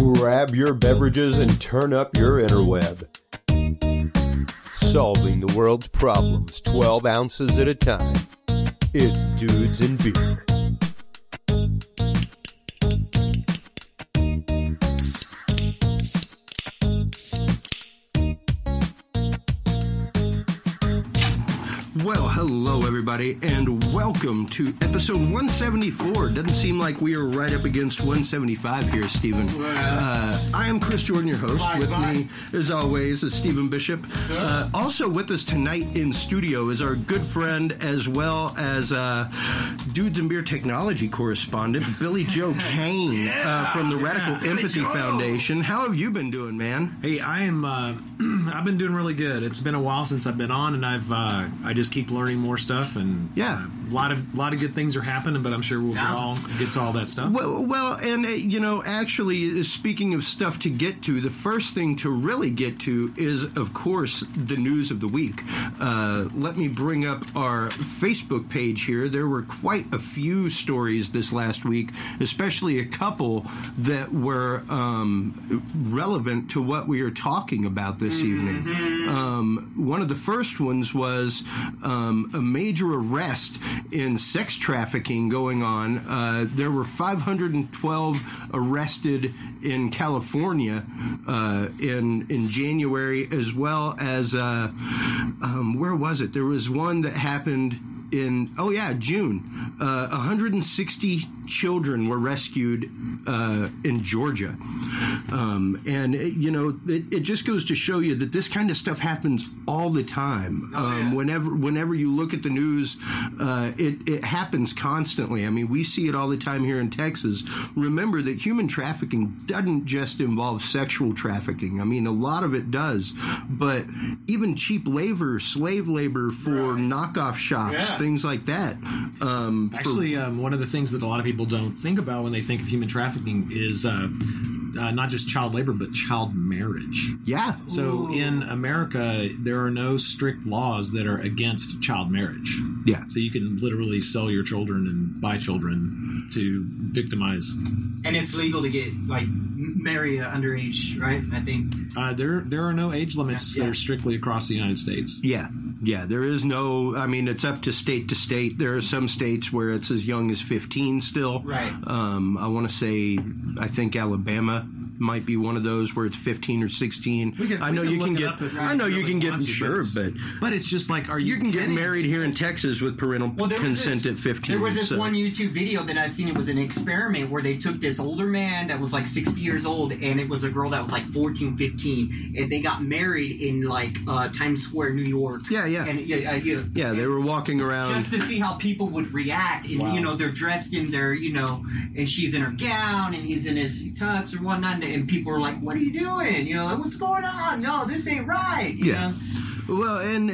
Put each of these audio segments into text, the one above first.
Grab your beverages and turn up your interweb. Solving the world's problems 12 ounces at a time. It's Dudes and Beer. Well, hello everybody, and welcome to episode 174. Doesn't seem like we are right up against 175 here, Stephen. I am Chris Jordan, your host. With me, as always, is Stephen Bishop. Also with us tonight in studio is our good friend, as well as Dudes and Beer technology correspondent, Billy Joe Cain from the Radical Empathy Foundation. How have you been doing, man? Hey, I've been doing really good. It's been a while since I've been on, and I just keep learning more stuff, and a lot of good things are happening, but I'm sure we'll get to all that stuff. Well, and actually, speaking of stuff to get to, the first thing to really get to is, of course, the news of the week. Let me bring up our Facebook page here. There were quite a few stories this last week, especially a couple that were relevant to what we are talking about this evening. One of the first ones was a major arrest in sex trafficking going on. There were 512 arrested in California in January, as well as where was it? There was one that happened in June. 160 children were rescued in Georgia, and it just goes to show you that this kind of stuff happens all the time. Whenever you look at the news, it happens constantly. I mean, we see it all the time here in Texas. Remember that human trafficking doesn't just involve sexual trafficking. I mean, a lot of it does, but even cheap labor, slave labor for knockoff shops, things like that. Actually, one of the things that a lot of people don't think about when they think of human trafficking is not just child labor, but child marriage. Yeah. So in America, there are no strict laws that are against child marriage. Yeah. So you can literally sell your children and buy children to victimize. And it's legal to get, marry underage, right? I think. There are no age limits that are strictly across the United States. Yeah. Yeah, there is no, I mean, it's up to state to state. There are some states where it's as young as 15 still. Right. I want to say, I think Alabama might be one of those where it's 15 or 16. I know you can get but it's just like, you can get married here in Texas with parental consent at 15. There was this one YouTube video that I seen. It was an experiment where they took this older man that was like 60 years old, and it was a girl that was like 14, 15, and they got married in Times Square, New York. Yeah. And they were walking around just to see how people would react. And they're dressed in their, and she's in her gown and he's in his tux or whatnot, and people are like, "What are you doing? What's going on? No, this ain't right." You know? Well, and,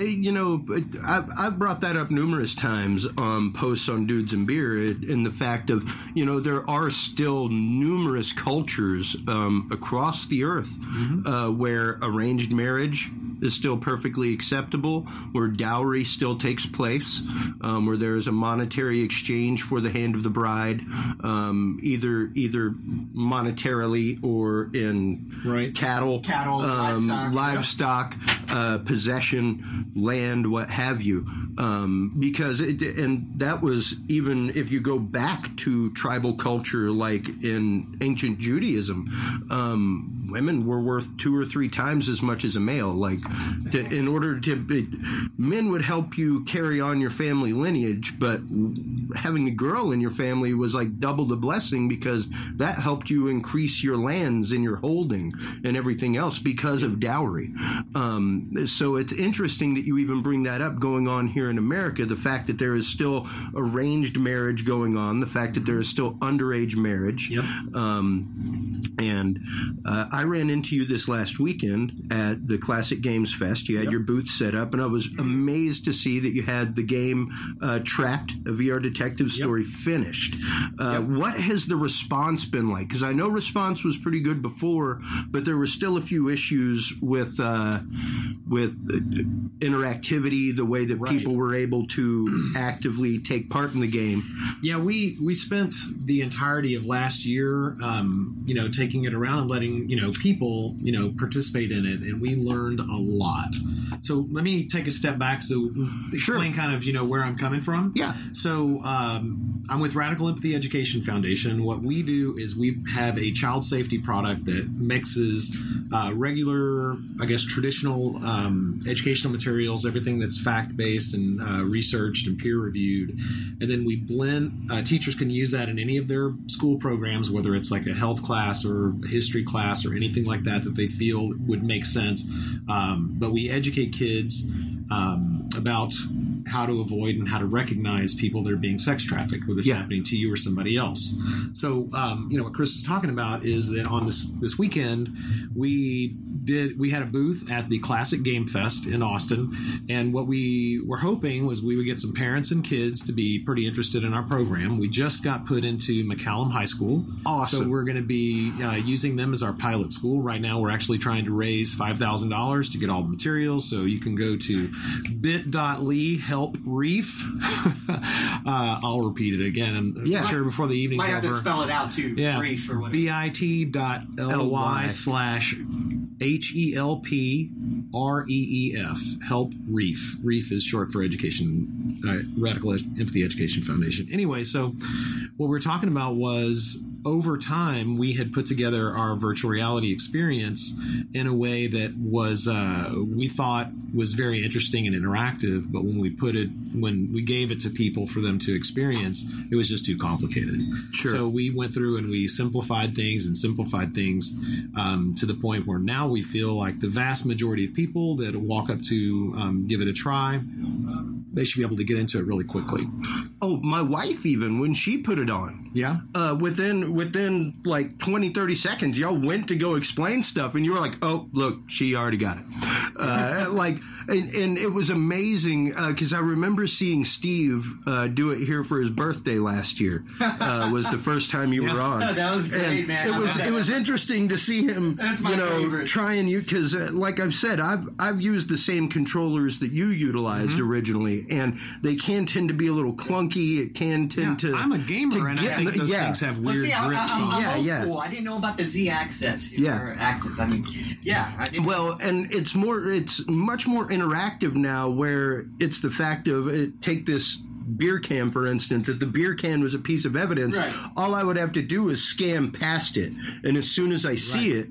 I've brought that up numerous times on posts on Dudes and Beer, in the fact of, there are still numerous cultures across the earth where arranged marriage is still perfectly acceptable, where dowry still takes place, where there is a monetary exchange for the hand of the bride, either monetarily or in cattle, livestock, possession, land, what have you. Because that was, even if you go back to tribal culture, like in ancient Judaism, women were worth 2 or 3 times as much as a male. Men would help you carry on your family lineage, but having a girl in your family was like double the blessing, because that helped you increase your lands and your holding and everything else because of dowry. So it's interesting that you even bring that up going on here in America, the fact that there is still arranged marriage going on, the fact that there is still underage marriage. Yep. And I ran into you this last weekend at the Classic Games Fest. You had your booth set up, and I was amazed to see that you had the game Trapped, a VR detective story, finished. What has the response been like? Because I know response was pretty good before, but there were still a few issues with interactivity, the way that people were able to actively take part in the game. Yeah, we spent the entirety of last year, taking it around and letting, people, participate in it, and we learned a lot. So let me take a step back to explain kind of, where I'm coming from. Yeah. So I'm with Radical Empathy Education Foundation. What we do is we have a child safety product that mixes regular, traditional educational materials, everything that's fact-based and researched and peer-reviewed. And then we blend, teachers can use that in any of their school programs, whether it's like a health class or a history class or anything like that they feel would make sense. But we educate kids about how to avoid and how to recognize people that are being sex trafficked, whether it's happening to you or somebody else. So, what Chris is talking about is that on this weekend, we had a booth at the Classic Game Fest in Austin, and what we were hoping was we would get some parents and kids to be pretty interested in our program. We just got put into McCallum High School. Awesome. So we're going to be using them as our pilot school. Right now, we're actually trying to raise $5,000 to get all the materials, so you can go to bit.ly/help-reef. I'll repeat it again. I'm sure before the evening's over. Might have to spell it out too. Yeah. Reef or whatever. bit.ly/HELPREEF. Help Reef. Reef is short for Education, Radical Empathy Education Foundation. Anyway, so what we're talking about was over time we had put together our virtual reality experience in a way that was we thought was very interesting and interactive, but when we gave it to people for them to experience, it was just too complicated. Sure. So we went through and we simplified things to the point where now we feel like the vast majority of people that walk up to give it a try, they should be able to get into it really quickly. Oh, my wife, even when she put it on, within like 20, 30 seconds, y'all went to go explain stuff, and you were like, oh, look, she already got it. And it was amazing because I remember seeing Steve do it here for his birthday last year. Was the first time you were on. That was great, man. It was interesting to see him, favorite. try and because like I've said, I've used the same controllers that you utilized originally, and they can tend to be a little clunky. It can tend to. I'm a gamer, and I think those things have weird grips. I'm old school. I didn't know about the Z axis. Or axis. I mean, I didn't. Well, and it's much more interactive now, where it's the fact of take this beer can, for instance. If the beer can was a piece of evidence, all I would have to do is scan past it, and as soon as I see it,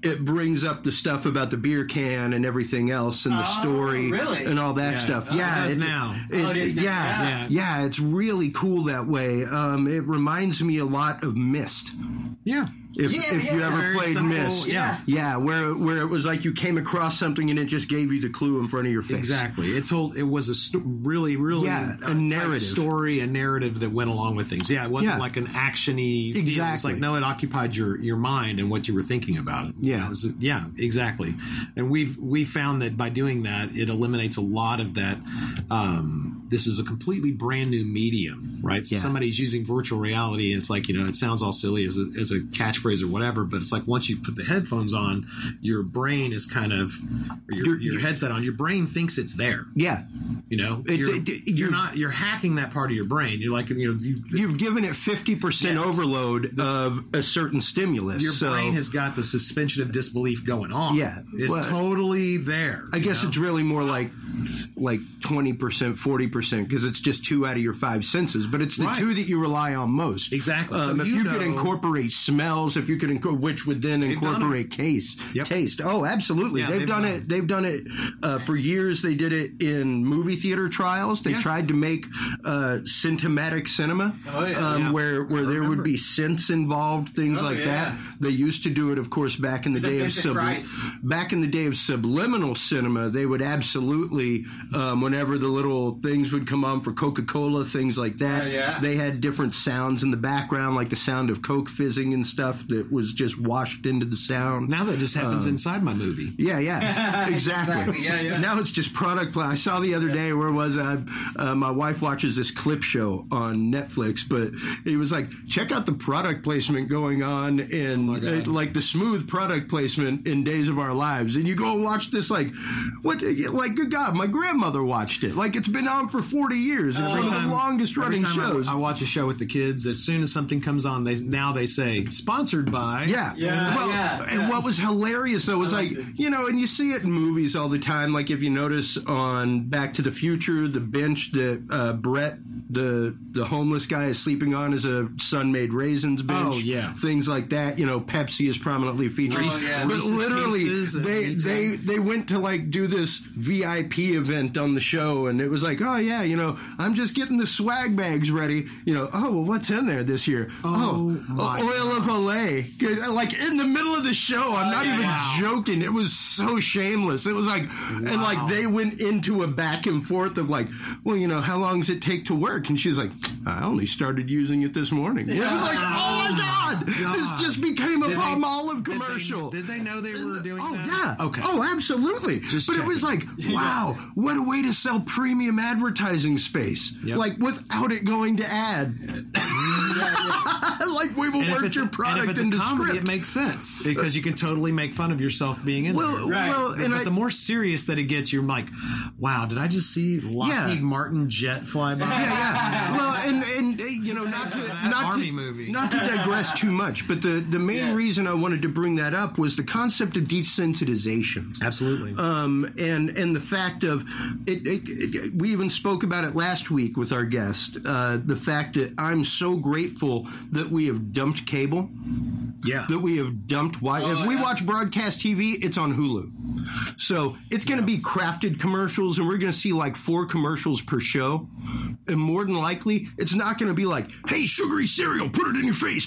it brings up the stuff about the beer can and everything else and the story and all that stuff. It does now. It's really cool that way. It reminds me a lot of Myst. Yeah. If you ever played Myst. Where it was like you came across something and it just gave you the clue in front of your face. Exactly. It was a really a narrative story, a narrative that went along with things. It wasn't like an action-y. Exactly. It was like, no, it occupied your mind and what you were thinking about it. Exactly. And we found that by doing that, it eliminates a lot of that. This is a completely brand new medium, right? So somebody's using virtual reality, and it's like, it sounds all silly as a catchphrase or whatever, but it's like once you put the headphones on, your brain is kind of, or your headset on, your brain thinks it's there. Yeah. You're hacking that part of your brain. You're like, you've given it 50% overload of a certain stimulus. Your brain has got the suspension of disbelief going on. Yeah. It's totally there. I guess it's really more like 20%, 40%, because it's just 2 out of your 5 senses, but it's the 2 that you rely on most. Exactly. So if you could incorporate smells, if you could which would then incorporate taste. Oh, absolutely. Yeah, they've done it for years. They did it in movie theater trials. They tried to make symptomatic cinema, where there would be scents involved, things like that. They used to do it, of course, back in the day of subliminal cinema. They would absolutely, whenever the little things would come on for Coca-Cola, things like that, they had different sounds in the background, like the sound of Coke fizzing and stuff. that was just washed into the sound. Now that just happens inside my movie. Yeah, exactly. Yeah. Now it's just product. I saw the other day, where was I? My wife watches this clip show on Netflix, but it was like, check out the product placement going on in like the smooth product placement in Days of Our Lives, and you go and watch this good God, my grandmother watched it. Like, it's been on for 40 years. It's one of the longest running shows. I watch a show with the kids. As soon as something comes on, they say sponsored by. And what was hilarious though was and you see it in movies all the time. Like, if you notice on Back to the Future, the bench that Brett, the homeless guy, is sleeping on is a Sun-Made Raisins bench. Oh yeah, things like that. Pepsi is prominently featured. But literally, they went to like do this VIP event on the show, and it was like, oh yeah, I'm just getting the swag bags ready. What's in there this year? Oil of Olay. Like, in the middle of the show, I'm not even joking. It was so shameless. It was like, and like they went into a back and forth of like, well, how long does it take to work? And she's like, I only started using it this morning. It was like, oh my God, this just became a Palm Olive commercial. Did they know they were doing that? Oh yeah. Okay. Oh, absolutely. It was like, wow, what a way to sell premium advertising space. Yep. Like, without it going to ad. Like, we will work your product into script. It makes sense because you can totally make fun of yourself being in there. But the more serious that it gets, you're like, wow, did I just see Lockheed Martin jet fly by? Well, and not to digress too much, but the main reason I wanted to bring that up was the concept of desensitization. Absolutely. And the fact of it, we even spoke about it last week with our guest. The fact that I'm so grateful that we have dumped cable. Yeah. That we have dumped. If we watch broadcast TV, it's on Hulu. So it's going to be crafted commercials, and we're going to see like 4 commercials per show. And more than likely, it's not going to be like, hey, sugary cereal, put it in your face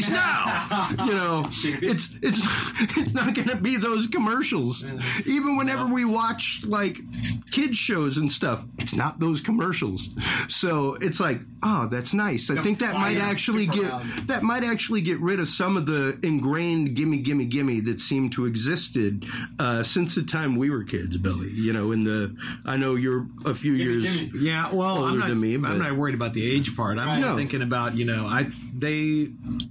now. It's not going to be those commercials. Even whenever we watch like kids shows and stuff, it's not those commercials. So it's like, oh, that's nice. I think that might actually get rid of some of the ingrained gimme that seemed to existed since the time we were kids, Billy. I know you're a few years older than me, but I'm not worried about the age part. I'm thinking about,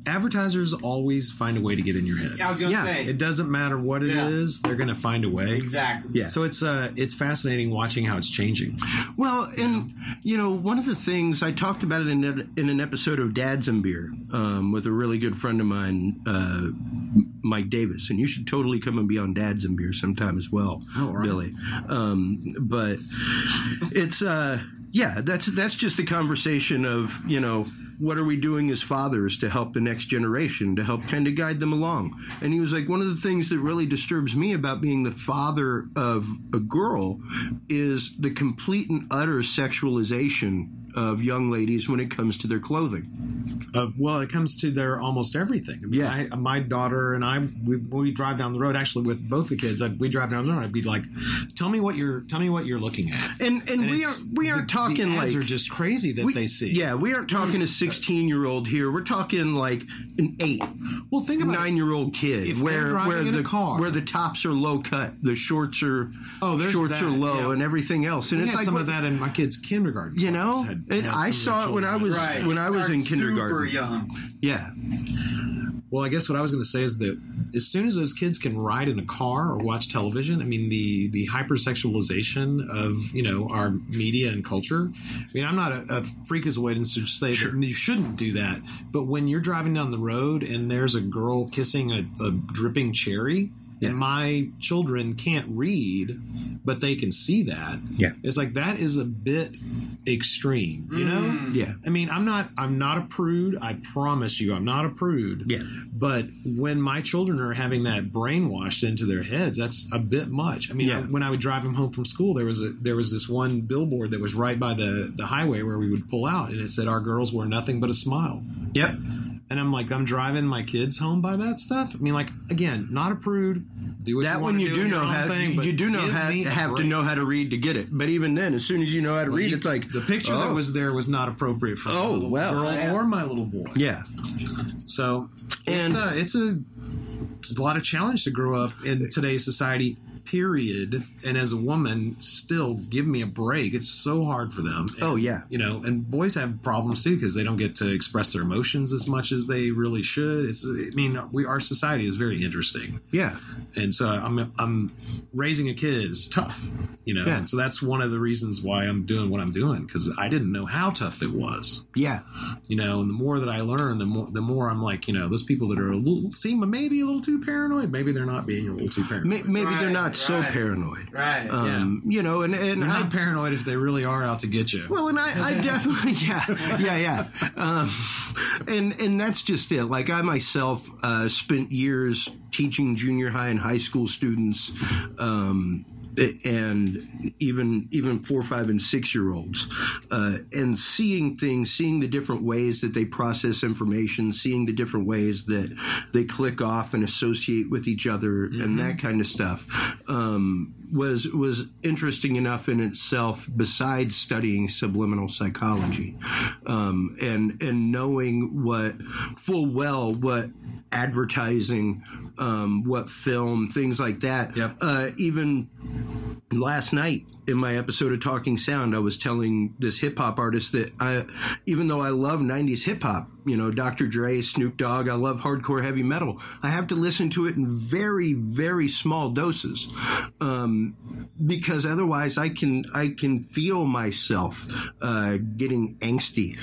advertisers always find a way to get in your head. Yeah, I was going to say. It doesn't matter what it is, they're going to find a way. Exactly. Yeah. So it's fascinating watching how it's changing. Well, and, one of the things, I talked about it in an episode of Dads and Beer with a really good friend of mine, Mike Davis, and you should totally come and be on Dads and Beer sometime as well, Billy. But it's, that's just a conversation of, what are we doing as fathers to help the next generation, to help kind of guide them along? And he was like, one of the things that really disturbs me about being the father of a girl is the complete and utter sexualization of young ladies when it comes to their clothing. It comes to their almost everything. I mean, my daughter and I, when we drive down the road, actually with both the kids, we drive down the road, I'd be like, tell me what you're looking at. And we aren't talking the ads like are just crazy that they see. Yeah, we aren't talking a 16-year-old here. We're talking like an 9-year-old kid where the tops are low cut, the shorts are low, and everything else. And we it's had like some of that in my kids' kindergarten. I saw it when I was in kindergarten. Super young. Yeah. Well, I guess what I was going to say is that as soon as those kids can ride in a car or watch television, I mean, the hypersexualization of, our media and culture. I mean, I'm not a freak as a way to say that you shouldn't do that. But when you're driving down the road and there's a girl kissing a dripping cherry, and my children can't read, but they can see that. Yeah. It's like, that is a bit extreme, Yeah. I mean, I'm not a prude. I promise you, I'm not a prude. Yeah. But when my children are having that brainwashed into their heads, that's a bit much. I mean, when I would drive them home from school, there was this one billboard that was right by the highway where we would pull out, and it said, "Our girls wear nothing but a smile." Yep. And I'm like, I'm driving my kids home by that stuff. I mean, like, again, not a prude, Do what that you one want you to do in know your own how thing, but you do know give how me a have to break. know how to read to get it. But even then, as soon as you know how to read, it's like the picture that was there was not appropriate for my little girl or my little boy. Yeah. So it's a lot of challenge to grow up in today's society. Period. And as a woman, still give me a break. It's so hard for them. And, you know, and boys have problems too because they don't get to express their emotions as much as they really should. Our society is very interesting. Yeah. And so I'm raising a kid is tough, you know. Yeah. And so that's one of the reasons why I'm doing what I'm doing, because I didn't know how tough it was. Yeah. You know, and the more that I learn, the more I'm like, you know, those people that are seem maybe a little too paranoid, maybe they're not being a little too paranoid. Maybe they're not so paranoid. Right. You know, and they're not paranoid if they really are out to get you. Well, and I definitely, yeah. And that's just it. Like I myself spent years teaching junior high and high school students, and even 4, 5, and 6-year-olds, and seeing the different ways that they process information, seeing the different ways that they click off and associate with each other, and that kind of stuff, was interesting enough in itself. Besides studying subliminal psychology, and knowing full well what advertising, what film, things like that. Yep. Even last night in my episode of Talking Sound, I was telling this hip hop artist that even though I love 90s hip hop, you know, Dr. Dre, Snoop Dogg, I love hardcore heavy metal, I have to listen to it in very, very small doses, because otherwise I can feel myself getting angsty.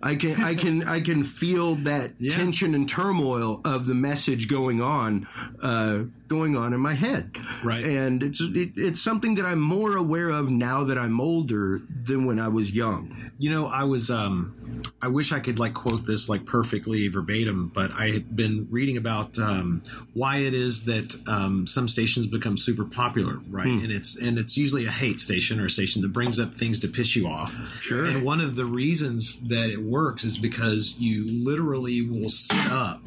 I can feel that tension and turmoil of the message going on in my head. Right. And it's something that I'm more aware of now that I'm older than when I was young. You know, I wish I could like quote this like perfectly verbatim, but I had been reading about why it is that some stations become super popular, right? And it's usually a hate station or a station that brings up things to piss you off. Sure. And one of the reasons that it works is because you literally will sit up,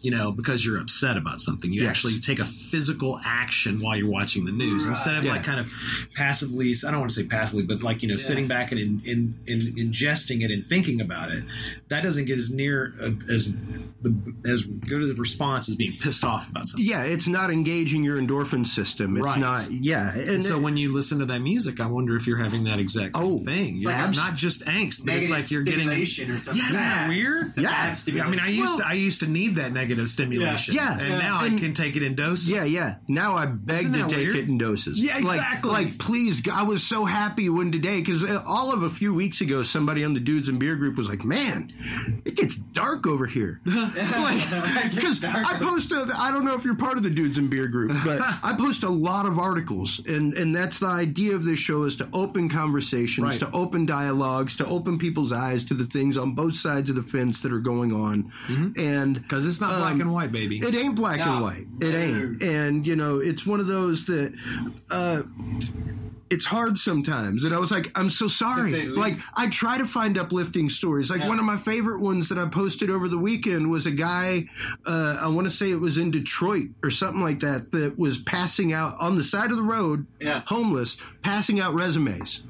you know, because you're upset about something. You actually take a physical action while you're watching the news instead of like kind of passively. I don't want to say passively, but like, you know, sitting back and ingesting it and thinking about it. That doesn't get as near as good a response as being pissed off about something. Yeah, it's not engaging your endorphin system. It's not. Yeah, and so when you listen to that music, I wonder if you're having that exact same thing. You have not just angst, but it's like you're getting or something. Yeah, isn't that weird? Yeah. I mean, I used to need that negative stimulation. Yeah. And now I can take it in doses. Yeah. Now I beg to take it in doses. Yeah, exactly. Like, please, I was so happy when today, because all of a few weeks ago, somebody on the Dudes and Beer group was like, man, it gets dark over here. Because I post I don't know if you're part of the Dudes and Beer group, but I post a lot of articles, and that's the idea of this show, is to open conversations, to open dialogues, to open people's eyes to the things on both sides of the fence that are going on. And because it's not black and white, baby. It ain't black and white. It ain't. And, you know, it's one of those that it's hard sometimes. And I was like, I'm so sorry. Like, I try to find uplifting stories. Like, one of my favorite ones that I posted over the weekend was a guy, I want to say it was in Detroit or something like that, that was passing out on the side of the road, homeless, passing out resumes.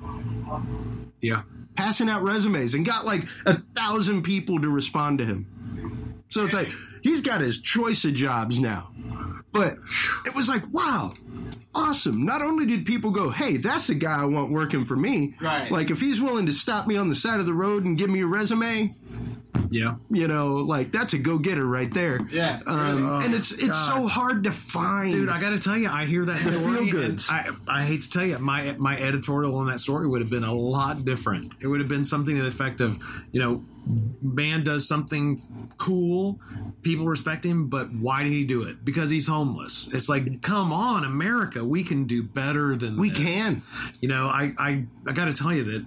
Yeah. Passing out resumes, and got like 1,000 people to respond to him. So it's like, he's got his choice of jobs now. But it was like, wow, awesome. Not only did people go, hey, that's the guy I want working for me. Right. Like, if he's willing to stop me on the side of the road and give me a resume, yeah, you know, like, that's a go-getter right there. Yeah. And it's so hard to find. Dude, I got to tell you, I hear that story. Feel-goods. I hate to tell you, my editorial on that story would have been a lot different. It would have been something to the effect of, you know, man does something cool, people respect him, but why did he do it? Because he's homeless. It's like, come on, America, we can do better than we this. Can. You know, I got to tell you that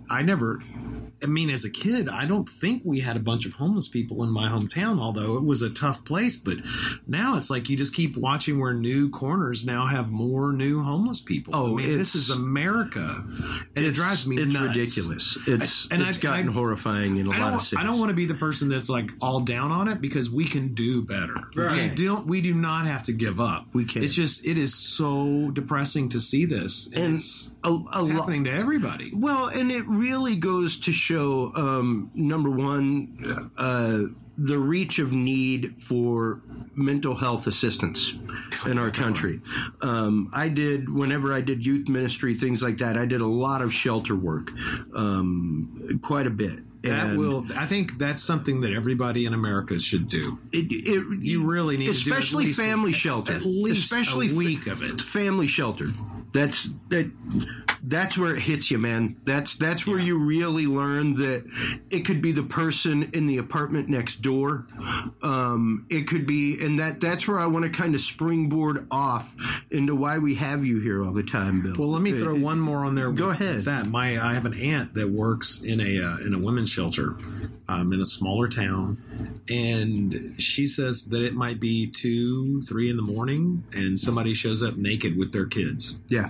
I mean, as a kid, I don't think we had a bunch of homeless people in my hometown, although it was a tough place. But now it's like you just keep watching where new corners now have more new homeless people. Oh, I mean, this is America, and it drives me nuts. It's ridiculous. It's gotten horrifying in a lot of cities. I don't want to be the person that's like all down on it, because we can do better. Right. We do not have to give up. We can. It's just, it is so depressing to see this, and it's happening to everybody. Well, and it really goes to show, number one, the reach of need for mental health assistance in our country. Whenever I did youth ministry, things like that, I did a lot of shelter work, quite a bit. I think that's something that everybody in America should do. You really need to do especially family shelter. At least especially a week of it. Family shelter. That's where it hits you, man. That's where you really learn that it could be the person in the apartment next door. It could be, and that's where I want to kind of springboard off into why we have you here all the time, Bill. Well, let me throw one more on there. Go ahead. I have an aunt that works in a women's shelter in a smaller town, and she says that it might be 2-3 in the morning, and somebody shows up naked with their kids. Yeah.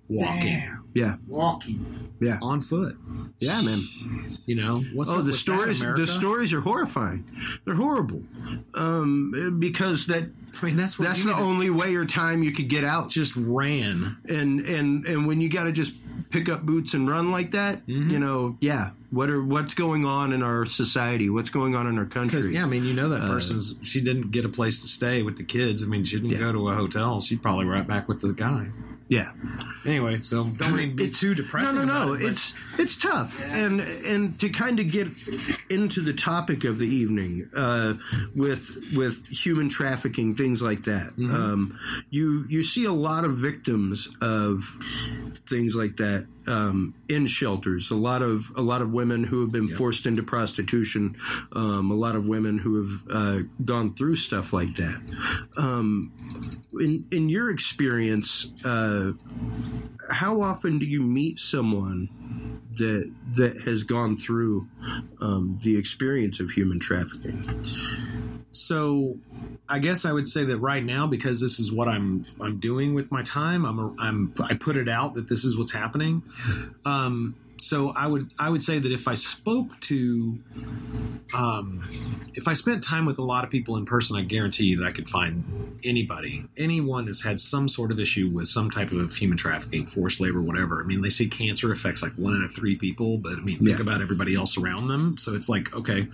Walking. Damn. Yeah. Walking. Yeah. On foot. Yeah, man. You know, what's up the with stories? that, America? The stories are horrifying. They're horrible. Because that's the only way or time you could get out. Just ran. And when you got to just pick up boots and run like that, what's going on in our society? What's going on in our country? Yeah, I mean, that she didn't get a place to stay with the kids. I mean, she didn't go to a hotel. She's probably right back with the guy. Yeah. Anyway, so don't need to be too depressing. No. It's tough, and to kind of get into the topic of the evening with human trafficking, things like that. Mm-hmm. You see a lot of victims of things like that in shelters. A lot of women who have been forced into prostitution. A lot of women who have gone through stuff like that. In your experience, how often do you meet someone that has gone through the experience of human trafficking? So, I guess I would say that right now, because this is what I'm doing with my time, I put it out that this is what's happening. So I would say that if I spoke to, if I spent time with a lot of people in person, I guarantee you that I could find anyone has had some sort of issue with some type of human trafficking, forced labor, whatever. I mean, they say cancer affects like 1 out of 3 people, but I mean, think about everybody else around them. So it's like, okay,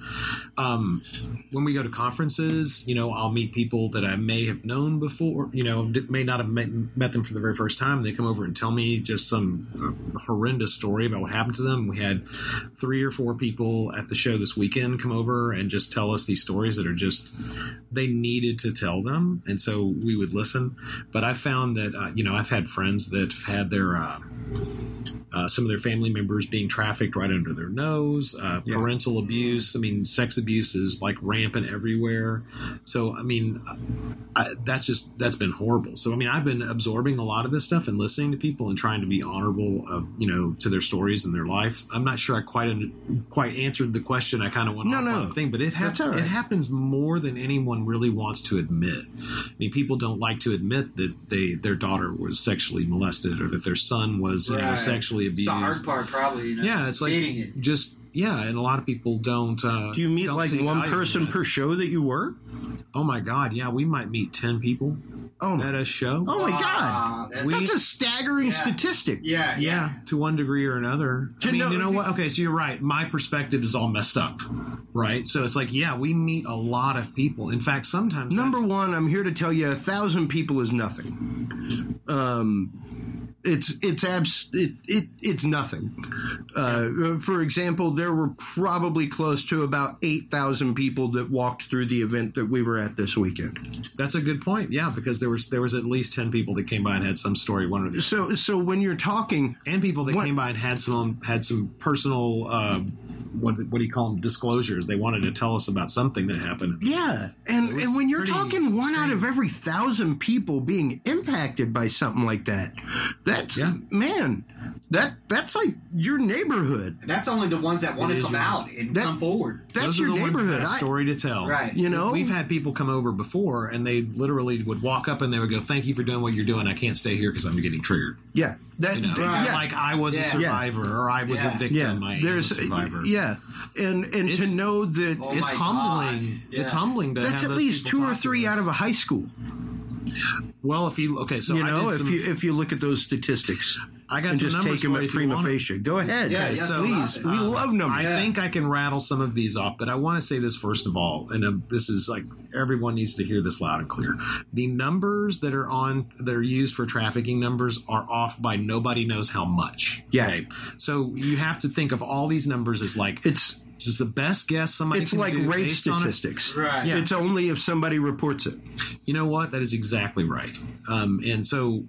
when we go to conferences, I'll meet people that I may have known before, may not have met them for the very first time. They come over and tell me just some horrendous story about what happened to them. We had 3 or 4 people at the show this weekend come over and just tell us these stories that are just, they needed to tell them, and so we would listen. But I found that I've had friends that have had their some of their family members being trafficked right under their nose, parental abuse. I mean, sex abuse is like rampant everywhere. So, I mean, that's been horrible. So, I mean, I've been absorbing a lot of this stuff and listening to people and trying to be honorable to their stories and their life. I'm not sure I quite answered the question. I kind of went off on the thing, but it happens more than anyone really wants to admit. I mean, people don't like to admit that their daughter was sexually molested or that their son was sexually abused. It's the hard part, probably. It's like and a lot of people don't. Do you meet like one person per show that you work? Oh my God, yeah, we might meet 10 people at a show. Oh my God, that's a staggering statistic. Yeah, to one degree or another. I mean, you know what? Okay, so you're right. My perspective is all messed up, right? So it's like, we meet a lot of people. In fact, sometimes number one, I'm here to tell you, 1,000 people is nothing. It's nothing. For example, there were probably close to about 8,000 people that walked through the event that we were at this weekend. That's a good point. Yeah, because there was at least 10 people that came by and had some story. One or the other. So when you're talking, and people that came by and had some personal what do you call them, disclosures. They wanted to tell us about something that happened. Yeah, and And when you're talking one out of every 1,000 people being impacted by something like that, that's like your neighborhood. That's only the ones that want to come out and come forward. That's Those your are the neighborhood. Ones that have a story to tell, right? You know, we've had people come over before, and they literally would walk up and they would go, "Thank you for doing what you're doing. I can't stay here because I'm getting triggered." Yeah, like I was a survivor or I was a victim. Yeah. I am a survivor. Yeah, and to know that it's humbling. Yeah. It's humbling. That's at least 2 or 3 out of a high school. Well, if you if you look at those statistics, I got and some just numbers take them for you at if you prima want it. facie. Go ahead, please. We love numbers. I think I can rattle some of these off, but I want to say this first of all, and this is like everyone needs to hear this loud and clear. The numbers that are used for trafficking numbers are off by nobody knows how much. Yeah. Okay? So you have to think of all these numbers as like It's the best guess somebody It's can like do rape based on it. statistics. Right. Yeah. It's only if somebody reports it. You know what? That is exactly right. And so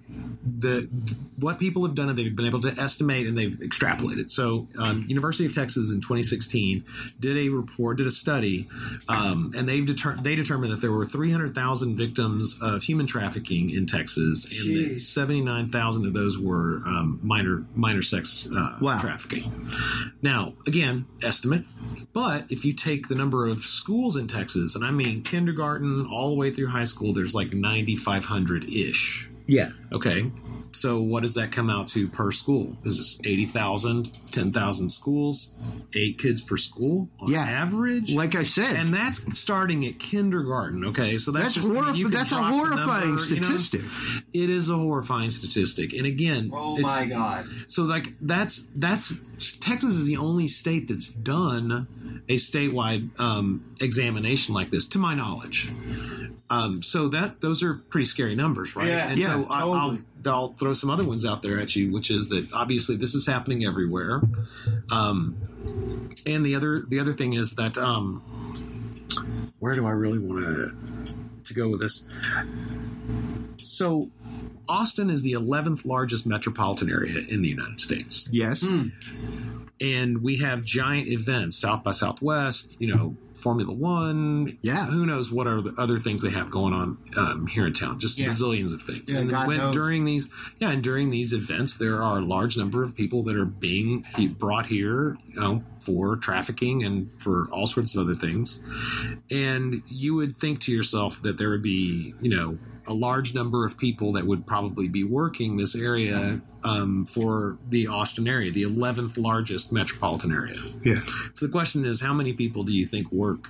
what people have done is they've been able to estimate and they've extrapolated. So University of Texas in 2016 did a study, and they determined that there were 300,000 victims of human trafficking in Texas, and that 79,000 of those were minor sex trafficking. Now, again, estimate. But if you take the number of schools in Texas, and I mean kindergarten all the way through high school, there's like 9,500-ish. Yeah. Okay. So what does that come out to per school? Is this 80,000, 10,000 schools, 8 kids per school on average? Like I said. And that's starting at kindergarten, okay? So that's just that's a horrifying statistic. It is a horrifying statistic. And again, my God. So like that's Texas is the only state that's done a statewide examination like this, to my knowledge. So those are pretty scary numbers, right? Yeah. And so I'll throw some other ones out there at you, which is that obviously this is happening everywhere. And the other thing is that where do I really want to go with this? So Austin is the 11th largest metropolitan area in the United States. Yes. And we have giant events, South by Southwest, Formula One. Yeah. Who knows what are the other things they have going on here in town? Just bazillions of things. Yeah, and during these events, there are a large number of people that are being brought here, for trafficking and for all sorts of other things. And you would think to yourself that there would be, a large number of people that would probably be working this area for the Austin area, the 11th largest metropolitan area. Yeah. So the question is, how many people do you think work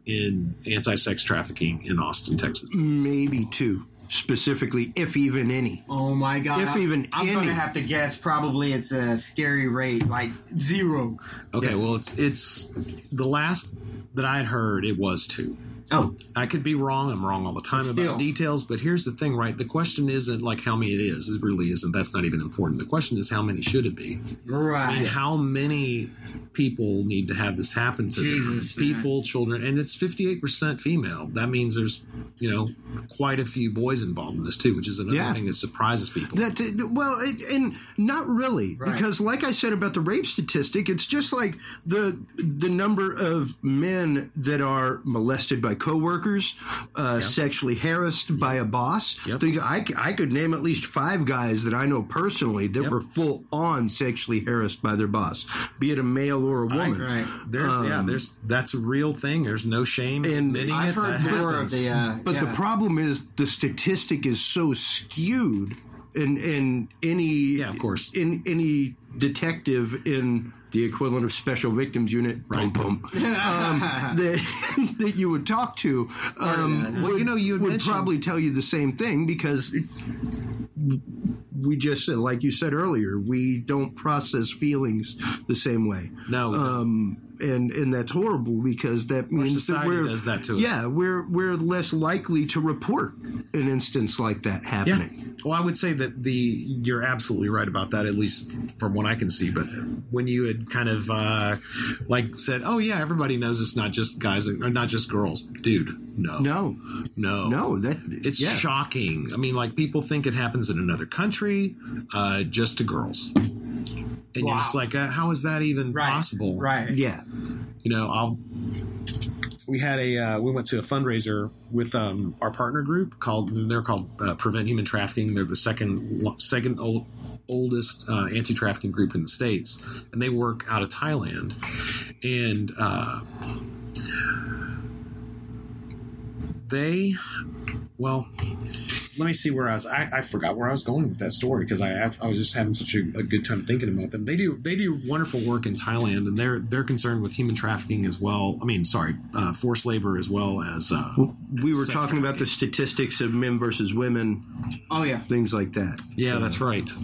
in anti-sex trafficking in Austin, Texas? Maybe 2, specifically, if even any. Oh my God! I'm going to have to guess. Probably it's a scary rate, like 0. Okay, well, it's the last that I had heard, it was 2. Oh, I could be wrong. I'm wrong all the time about details. But here's the thing, right? The question isn't like how many it is. It really isn't. That's not even important. The question is how many should it be? Right. I mean, how many people need to have this happen to them? People, children, and it's 58% female. That means there's, quite a few boys involved in this too, which is another thing that surprises people. And not really, because like I said about the rape statistic, it's just like the number of men that are molested by coworkers, sexually harassed by a boss. Yep. I could name at least 5 guys that I know personally that were full on sexually harassed by their boss, be it a male or a woman. That's a real thing. There's no shame in admitting I've heard more of but the problem is the statistic is so skewed in any of course, in any detective in the equivalent of Special Victims Unit, that you would talk to, would probably tell you the same thing, because we just said, like you said earlier, we don't process feelings the same way. No. And that's horrible, because that means that does that to us. Yeah, we're less likely to report an instance like that happening. Yeah. Well, I would say that you're absolutely right about that, at least from what I can see. But when you had kind of said, "Oh yeah, everybody knows it's not just guys or not just girls," dude, no, it's shocking. I mean, like, people think it happens in another country, just to girls. And you're just like, how is that even possible? Right. Yeah. we went to a fundraiser with our partner group they're called Prevent Human Trafficking. They're the second oldest anti-trafficking group in the States, and they work out of Thailand. And let me see where I was. I forgot where I was going with that story because I was just having such a good time thinking about them. They do wonderful work in Thailand, and they're concerned with human trafficking as well. Forced labor as well as. We were talking about the statistics of men versus women. Oh yeah, things like that. Yeah, so, that's right. To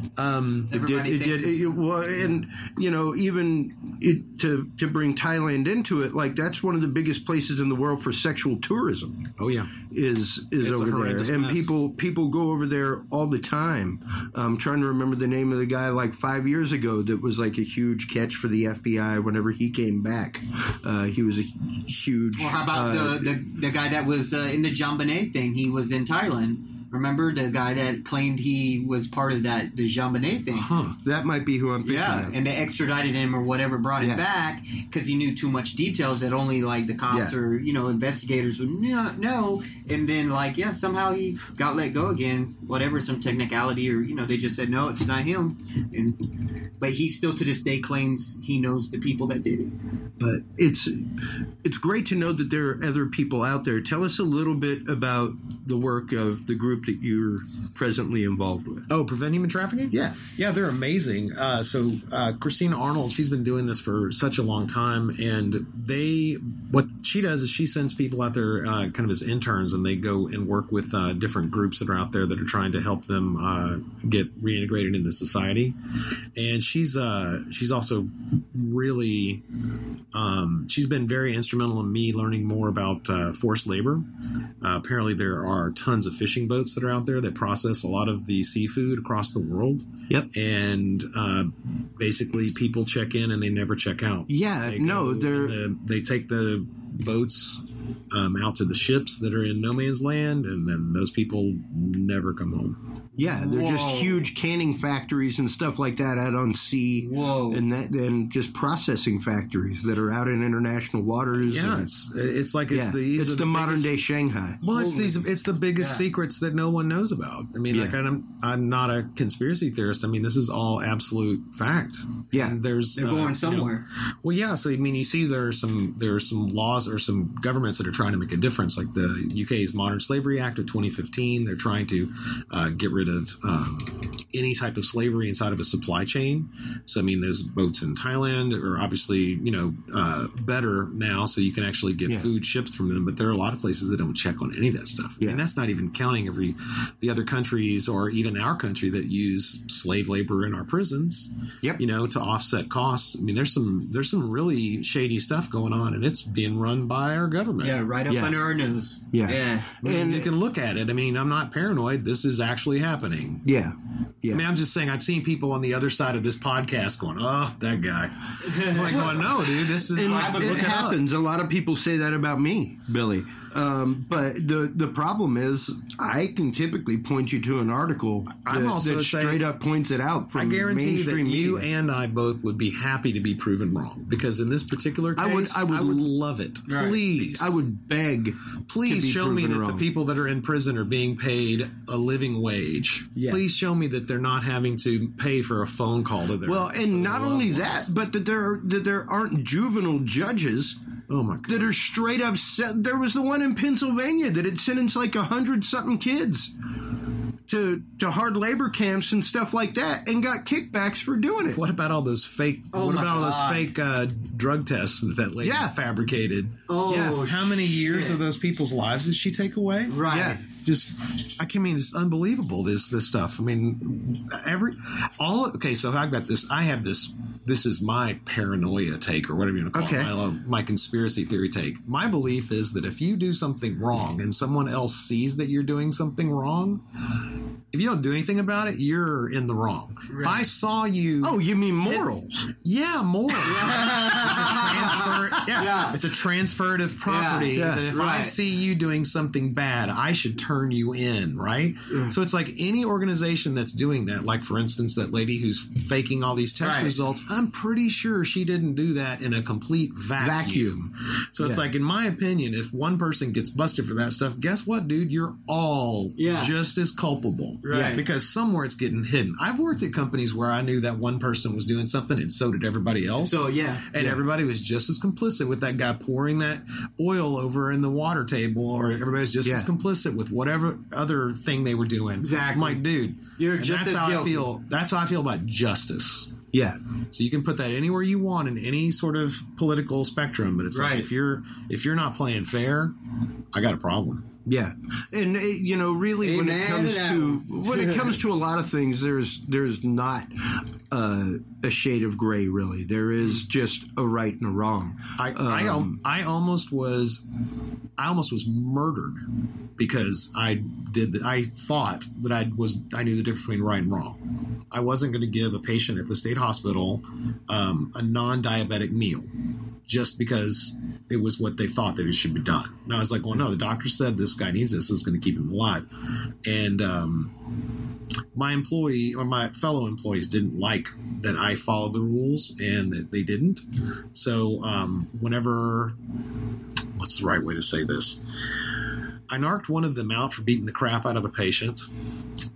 bring Thailand into it, like that's one of the biggest places in the world for sexual tourism. Oh yeah, is over there, and mess. people go over there all the time. I'm trying to remember the name of the guy like 5 years ago that was like a huge catch for the FBI whenever he came back. He was a huge. Well, how about the guy that was in the Jambanet thing? He was in Thailand. Remember the guy that claimed he was part of the Jambanet thing? Huh. That might be who I'm thinking of. And they extradited him or whatever, brought him back because he knew too much details that only like the cops or investigators would know. And then somehow he got let go again. Whatever, some technicality or they just said no, it's not him. But he still to this day claims he knows the people that did it. But it's great to know that there are other people out there. Tell us a little bit about the work of the group that you're presently involved with. Oh, Prevent Human Trafficking? Yeah, they're amazing. So Christina Arnold, she's been doing this for such a long time, and what she does is she sends people out there kind of as interns, and they go and work with different groups that are out there that are trying to help them get reintegrated into society. And she's also really she's been very instrumental in me learning more about forced labor. Apparently there are tons of fishing boats that are out there that process a lot of the seafood across the world. Yep. And basically people check in and they never check out. Yeah, they take the boats out to the ships that are in no man's land, and then those people never come home. Yeah, they're just huge canning factories and stuff like that out on sea. Whoa. And just processing factories that are out in international waters. Yeah, it's the modern day Shanghai. Well, it's the biggest secrets that no one knows about. I mean, I'm not a conspiracy theorist. I mean, this is all absolute fact. Yeah, and they're going somewhere. So I mean, you see, there are some laws or some governments that are trying to make a difference, like the UK's Modern Slavery Act of 2015. They're trying to get rid of any type of slavery inside of a supply chain. So I mean, those boats in Thailand are obviously better now, so you can actually get food shipped from them. But there are a lot of places that don't check on any of that stuff. Yeah. And that's not even counting the other countries or even our country that use slave labor in our prisons. Yep. To offset costs. I mean, there's some really shady stuff going on, and it's being run by our government. Yeah, right up under our nose. Yeah. And you can look at it. I mean, I'm not paranoid. This is actually happening. Yeah. I mean, I'm just saying, I've seen people on the other side of this podcast going, "Oh, that guy." I'm like, going, "No, dude, this is." It happens. A lot of people say that about me, Billy. But the problem is, I can typically point you to an article that straight up points it out from mainstream media. I guarantee that you and I both would be happy to be proven wrong, because in this particular case, I would love it. Please. I would beg. Please show me that the people that are in prison are being paid a living wage. Yeah. Please show me that they're not having to pay for a phone call to their and not only that, but that there aren't juvenile judges. Oh my God. That are straight up there was the one in Pennsylvania that had sentenced like 100-something kids to hard labor camps and stuff like that, and got kickbacks for doing it. What about all those fake? What about all those fake drug tests that lady fabricated? Oh, yeah. How many years of those people's lives did she take away? Right. Yeah. It's unbelievable. This stuff. I mean, so I've got this. I have this. This is my paranoia take, or whatever you want to call it. My conspiracy theory take. My belief is that if you do something wrong and someone else sees that you're doing something wrong, if you don't do anything about it, you're in the wrong. Right. If I saw you... Oh, you mean morals? Morals. It's a transferative property. Yeah. That if I see you doing something bad, I should turn you in, right? Yeah. So it's like any organization that's doing that, like, for instance, that lady who's faking all these test results, I'm pretty sure she didn't do that in a complete vacuum. So it's like, in my opinion, if one person gets busted for that stuff, guess what, dude? You're all just as culpable. Right. Because somewhere it's getting hidden. I've worked at companies where I knew that one person was doing something and so did everybody else. So, And everybody was just as complicit with that guy pouring that oil over in the water table, or everybody was just as complicit with whatever other thing they were doing. Exactly. I'm like, dude, you're just that's as how guilty. I feel. That's how I feel about justice. Yeah. So you can put that anywhere you want in any sort of political spectrum, but it's like, if you're not playing fair, I got a problem. Yeah, and really, when it comes to a lot of things, there's not a shade of gray. Really, there is just a right and a wrong. I almost was murdered because I thought that I knew the difference between right and wrong. I wasn't going to give a patient at the state hospital a non-diabetic meal just because it was what they thought that it should be done. And I was like, well, no, the doctor said this guy needs this. This is going to keep him alive. And my employee or my fellow employees didn't like that I followed the rules and that they didn't. So what's the right way to say this? I narked one of them out for beating the crap out of a patient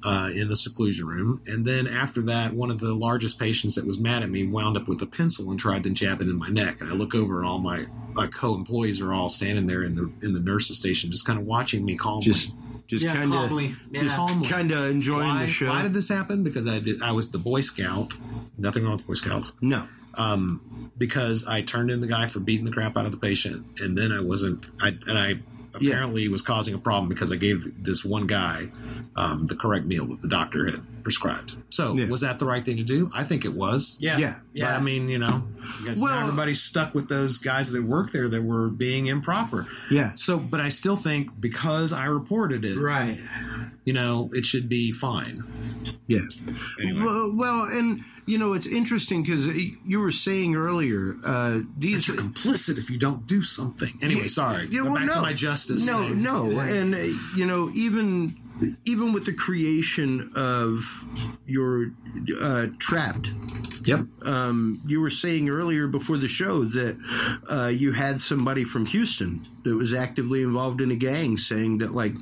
in the seclusion room. And then after that, one of the largest patients that was mad at me wound up with a pencil and tried to jab it in my neck. And I look over and all my co-employees are all standing there in the nurse's station, just kind of watching me calmly. Just kind of enjoying the show. Why did this happen? Because I was the Boy Scout. Nothing wrong with Boy Scouts. No. Because I turned in the guy for beating the crap out of the patient, and then I apparently was causing a problem because I gave this one guy the correct meal that the doctor had prescribed. So was that the right thing to do? I think it was. Yeah. But I mean, now everybody's stuck with those guys that work there that were being improper. Yeah. So, but I still think because I reported it, right, it should be fine. Yeah. Anyway. Well, and it's interesting because you were saying earlier, these you're complicit if you don't do something. Anyway, sorry. Back to my justice. No, and even with the creation of your Trapped. Yep. You were saying earlier before the show that you had somebody from Houston that was actively involved in a gang saying that, like,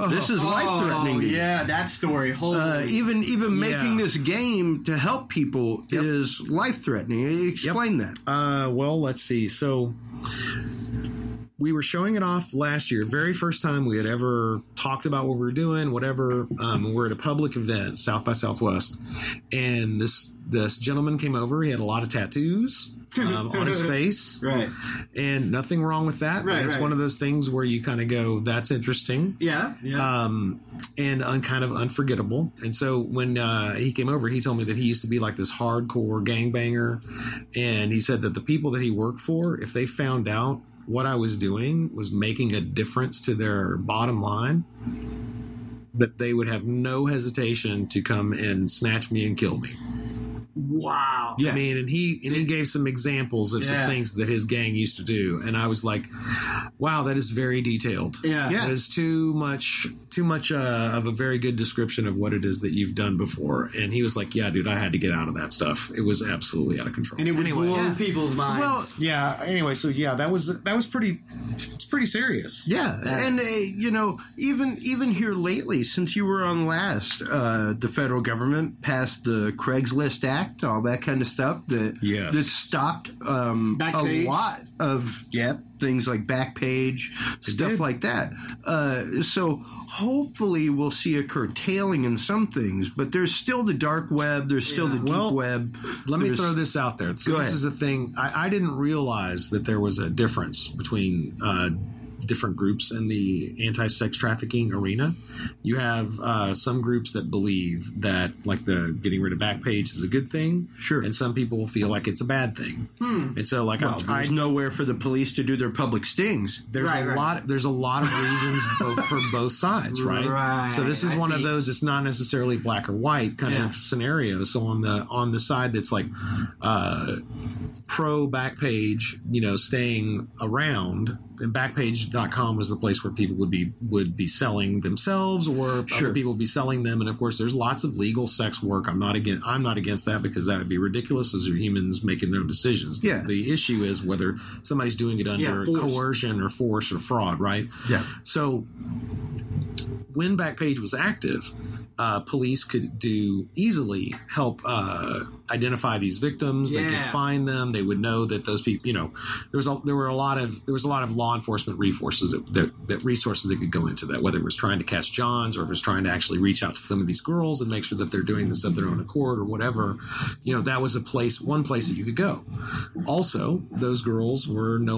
this is life-threatening. Yeah, that story. Even making this game to help people is life-threatening. Explain that. Well, let's see. So we were showing it off last year, very first time we had ever talked about what we were doing, whatever. We're at a public event, South by Southwest, and this gentleman came over. He had a lot of tattoos on his face, right? And nothing wrong with that. Right, it's one of those things where you kind of go, "That's interesting." Yeah. And kind of unforgettable. And so when he came over, he told me that he used to be like this hardcore gangbanger, and he said that the people that he worked for, if they found out what I was doing was making a difference to their bottom line, that they would have no hesitation to come and snatch me and kill me. Wow. Yeah. I mean, and he gave some examples of some things that his gang used to do, and I was like, wow, that is very detailed. Yeah. That is too much of a very good description of what it is that you've done before. And he was like, yeah, dude, I had to get out of that stuff. It was absolutely out of control. And it would blow people's minds. Well, yeah. Anyway, so that was pretty serious. Yeah. And even here lately, since you were on last, the federal government passed the Craigslist Act, all that kind of stuff that stopped a lot of things like Backpage, stuff like that. So hopefully we'll see a curtailing in some things, but there's still the dark web, there's still the deep web. Let me throw this out there. So this is the thing. I didn't realize that there was a difference between different groups in the anti-sex trafficking arena. You have some groups that believe that, like, the getting rid of Backpage is a good thing. Sure. And some people feel like it's a bad thing. And so, like, there's nowhere for the police to do their public stings. There's a lot of reasons for both sides, right? Right. So this is one of those. It's not necessarily black or white kind of scenario. So on the side that's like pro Backpage, staying around, and Backpage Hypersexualization.com was the place where people would be selling themselves, or other people would be selling them. And of course, there's lots of legal sex work. I'm not against that, because that would be ridiculous. Those are humans making their own decisions. Yeah. The issue is whether somebody's doing it under coercion or force or fraud, right? Yeah. So when Backpage was active, police could easily help identify these victims. They could find them. They would know that those people, there was a lot of law enforcement resources that could go into that, whether it was trying to catch Johns or if it was trying to actually reach out to some of these girls and make sure that they're doing this of their own accord or whatever. That was one place that you could go. Also, those girls were not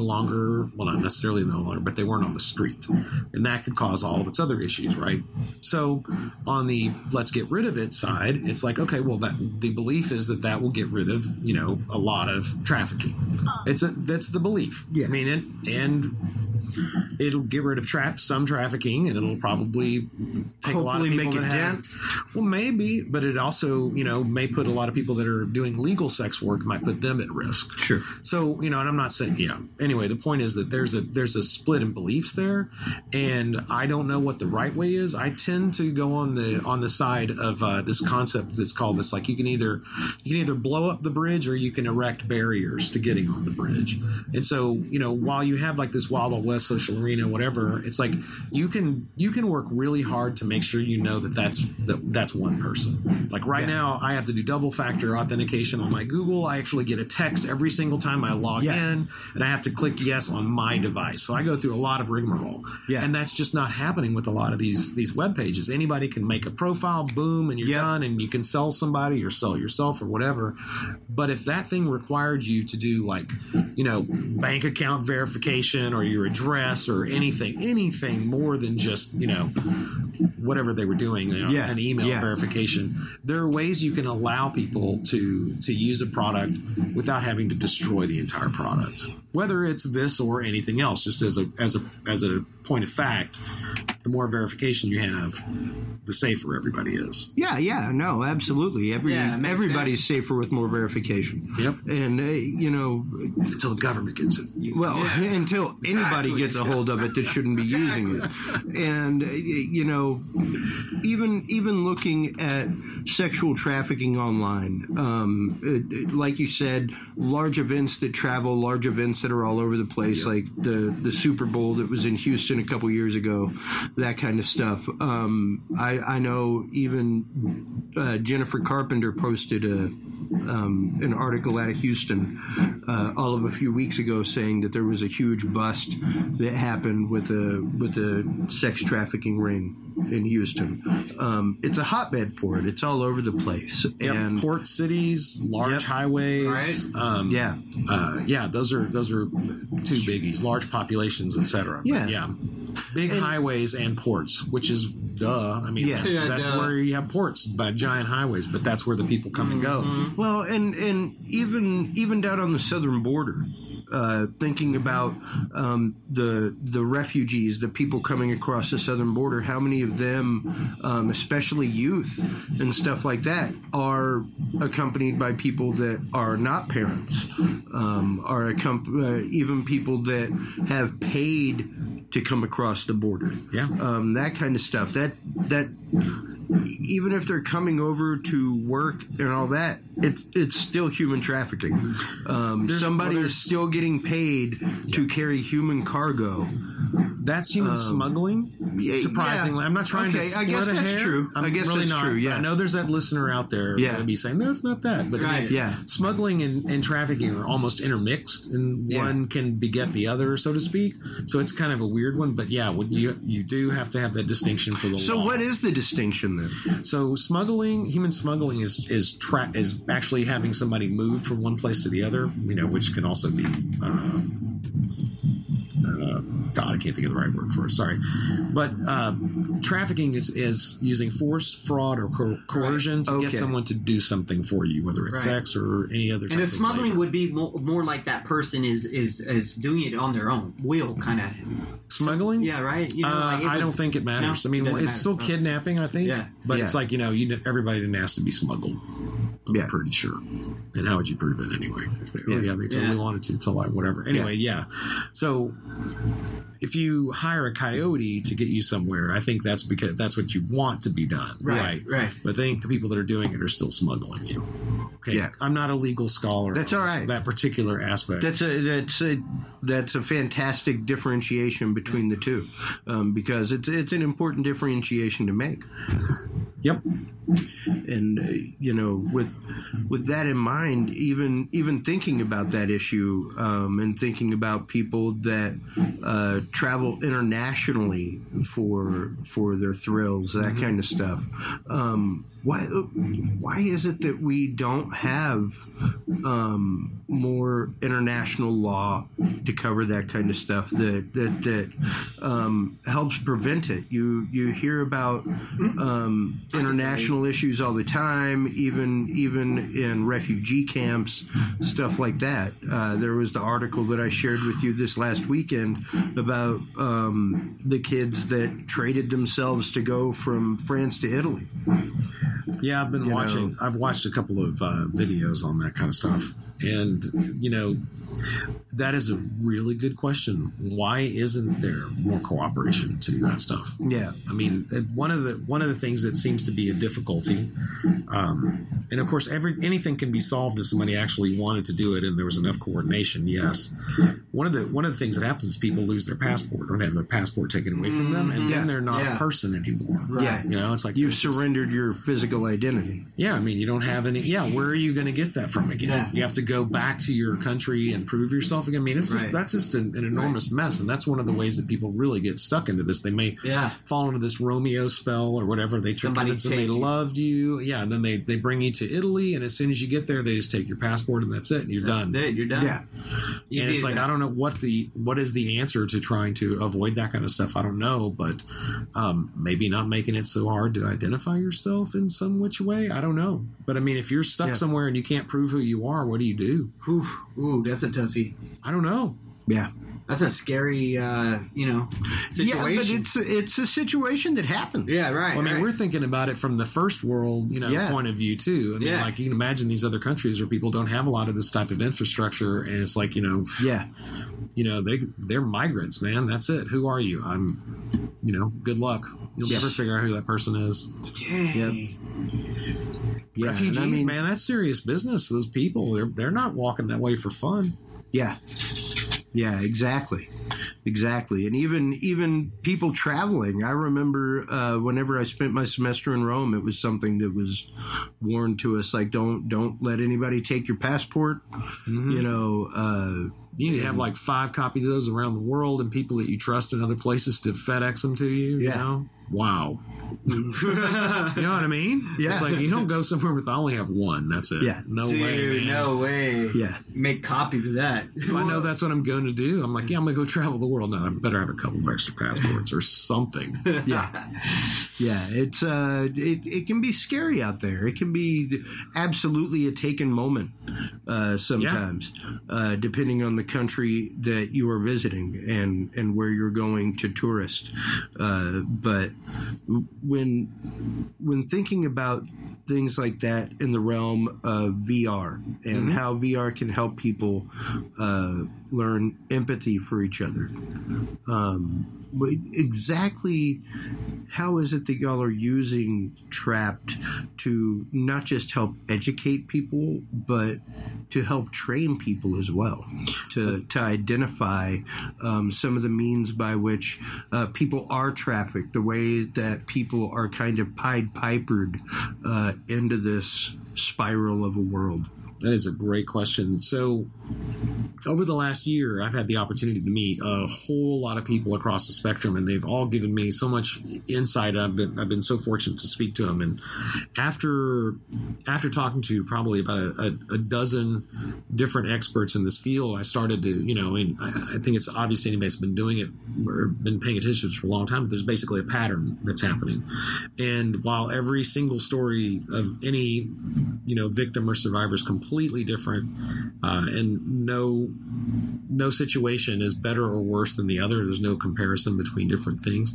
necessarily no longer, but they weren't on the street, and that could cause all of its other issues, right? So on the let's get rid of it side, it's like, okay, well, the belief is that will get rid of, a lot of trafficking. That's the belief. Yeah. I mean, and it'll get rid of some trafficking, and it'll probably take a lot of people that have. Well, maybe, but it also, may put a lot of people that are doing legal sex work, might put them at risk. Sure. So, and I'm not saying, Anyway, the point is that there's a split in beliefs there, and I don't know what the right way is. I tend to go on the side of this concept that's called this, like you can either blow up the bridge or you can erect barriers to getting on the bridge. And so, while you have like this Wild West social arena, whatever, it's like you can work really hard to make sure that's one person. Like right now, I have to do double factor authentication on my Google. I actually get a text every single time I log in, and I have to click yes on my device. So I go through a lot of rigmarole. Yeah. And that's just not happening with a lot of these web pages. Anybody can make a profile, boom, and you're done, and you can sell somebody or sell yourself or whatever. But if that thing required you to do like, bank account verification or your address or anything more than just, whatever they were doing, an email verification, there are ways you can allow people to use a product without having to destroy the entire product. Whether it's this or anything else, just as a point of fact, the more verification you have, the safer everybody is. Yeah, no, absolutely. Everybody's safer with more verification. Yep. And, until the government gets it. Well, until anybody gets a hold of it that shouldn't be using it. And, even looking at sexual trafficking online, like you said, large events that travel, large events that are all over the place, like the Super Bowl that was in Houston a couple years ago, that kind of stuff. I know even Jennifer Carpenter posted an article out of Houston all of a few weeks ago saying that there was a huge bust that happened with a sex trafficking ring in Houston. It's a hotbed for it. It's all over the place. Yep. And port cities, large highways. Right. Those are two biggies, large populations, etc. Yeah. Big highways and ports, which is duh. I mean, that's where you have ports, by giant highways, but that's where the people come and go. Well, and even down on the southern border, thinking about the refugees, the people coming across the southern border, how many of them, especially youth and stuff like that, are accompanied by people that are not parents, are even people that have paid to come across the border. Yeah. That kind of stuff. That even if they're coming over to work and all that, it's still human trafficking. Somebody is still getting paid to carry human cargo. That's human smuggling. Surprisingly, I'm not trying to split I guess that's true. I guess really that's not. True. Yeah, I know there's that listener out there that would be saying, "No, it's not that." But smuggling and trafficking are almost intermixed, and one can beget the other, so to speak. So it's kind of a weird one. But you do have to have that distinction for the law. So what is the distinction then? So human smuggling is actually having somebody moved from one place to the other. Which can also be. God, I can't think of the right word for it. Sorry. But trafficking is using force, fraud, or coercion to get someone to do something for you, whether it's sex or any other type of. And the smuggling would be more like that person is doing it on their own will, kind of. Smuggling? Yeah, right. I don't think it matters. No, I mean, it's still kidnapping, I think. Yeah. But it's like, everybody didn't ask to be smuggled. I'm pretty sure. And how would you prove it anyway? If they totally wanted to. It's a lie, whatever. Anyway, yeah. So if you hire a coyote to get you somewhere, I think that's because that's what you want to be done. Right. But I think the people that are doing it are still smuggling you. Okay. Yeah. I'm not a legal scholar. That's all right. That particular aspect. That's a fantastic differentiation between the two, because it's an important differentiation to make. Yep. And with that in mind, even thinking about that issue, and thinking about people that travel internationally for their thrills, that kind of stuff. Why is it that we don't have more international law to cover that kind of stuff that helps prevent it? You hear about international issues all the time, even in refugee camps, stuff like that. There was the article that I shared with you this last weekend about the kids that traded themselves to go from France to Italy. Yeah, I've been watching. I've watched a couple of videos on that kind of stuff. And, that is a really good question. Why isn't there more cooperation to do that stuff? Yeah. I mean, one of the things that seems to be a difficulty, and of course, anything can be solved if somebody actually wanted to do it and there was enough coordination. Yes. One of the things that happens is people lose their passport, or they have their passport taken away from them, and then they're not a person anymore. Right. Yeah. It's like you've surrendered your physical identity. Yeah. I mean, you don't have any. Yeah. Where are you going to get that from again? Yeah. You have to go back to your country and prove yourself again. I mean, that's just an enormous mess, and that's one of the ways that people really get stuck into this. They may fall into this Romeo spell or whatever. They convince them they loved you, and then they bring you to Italy, and as soon as you get there, they just take your passport, and that's it. And you're done. That's it. You're done. Yeah, and it's like I don't know what is the answer to trying to avoid that kind of stuff. I don't know, but maybe not making it so hard to identify yourself in some which way. I don't know, but I mean, if you're stuck somewhere and you can't prove who you are, what do you do? Ooh, that's a toughie. I don't know. Yeah. That's a scary, situation. Yeah, but it's a situation that happens. Yeah, right. Well, I mean, we're thinking about it from the first world, point of view too. I mean, like you can imagine these other countries where people don't have a lot of this type of infrastructure, and it's like, they're migrants, man. That's it. Who are you? I'm, good luck. You'll never figure out who that person is. Dang. Yeah, refugees, man, that's serious business. Those people, they're not walking that way for fun. Yeah. Yeah, exactly. And even people traveling. I remember whenever I spent my semester in Rome, it was something that was warned to us, like don't let anybody take your passport. Mm-hmm. You need to have like 5 copies of those around the world, and people that you trust in other places to FedEx them to you. Yeah. You know? Wow. You know what I mean? Yeah. It's like you don't go somewhere with I only have one. That's it. Yeah. No way. No way. Yeah. Make copies of that. If I know that's what I'm going to do, I'm like, I'm going to go travel the world. Now I better have a couple of extra passports or something. Yeah. Yeah. It's it can be scary out there. It can be absolutely a taken moment sometimes, depending on the country that you are visiting and where you're going to tourist. But when thinking about things like that in the realm of VR and how VR can help people learn empathy for each other, exactly how is it that y'all are using Trapped to not just help educate people, but to help train people as well, to identify some of the means by which people are trafficked, the way that people are kind of Pied Pipered into this spiral of a world? That is a great question. So over the last year, I've had the opportunity to meet a whole lot of people across the spectrum, and they've all given me so much insight. I've been so fortunate to speak to them. And after talking to probably about a dozen different experts in this field, I started to, and I think it's obvious anybody's been doing it or been paying attention for a long time, but there's basically a pattern that's happening. And while every single story of any, victim or survivor is completely different, and no situation is better or worse than the other. There's no comparison between different things.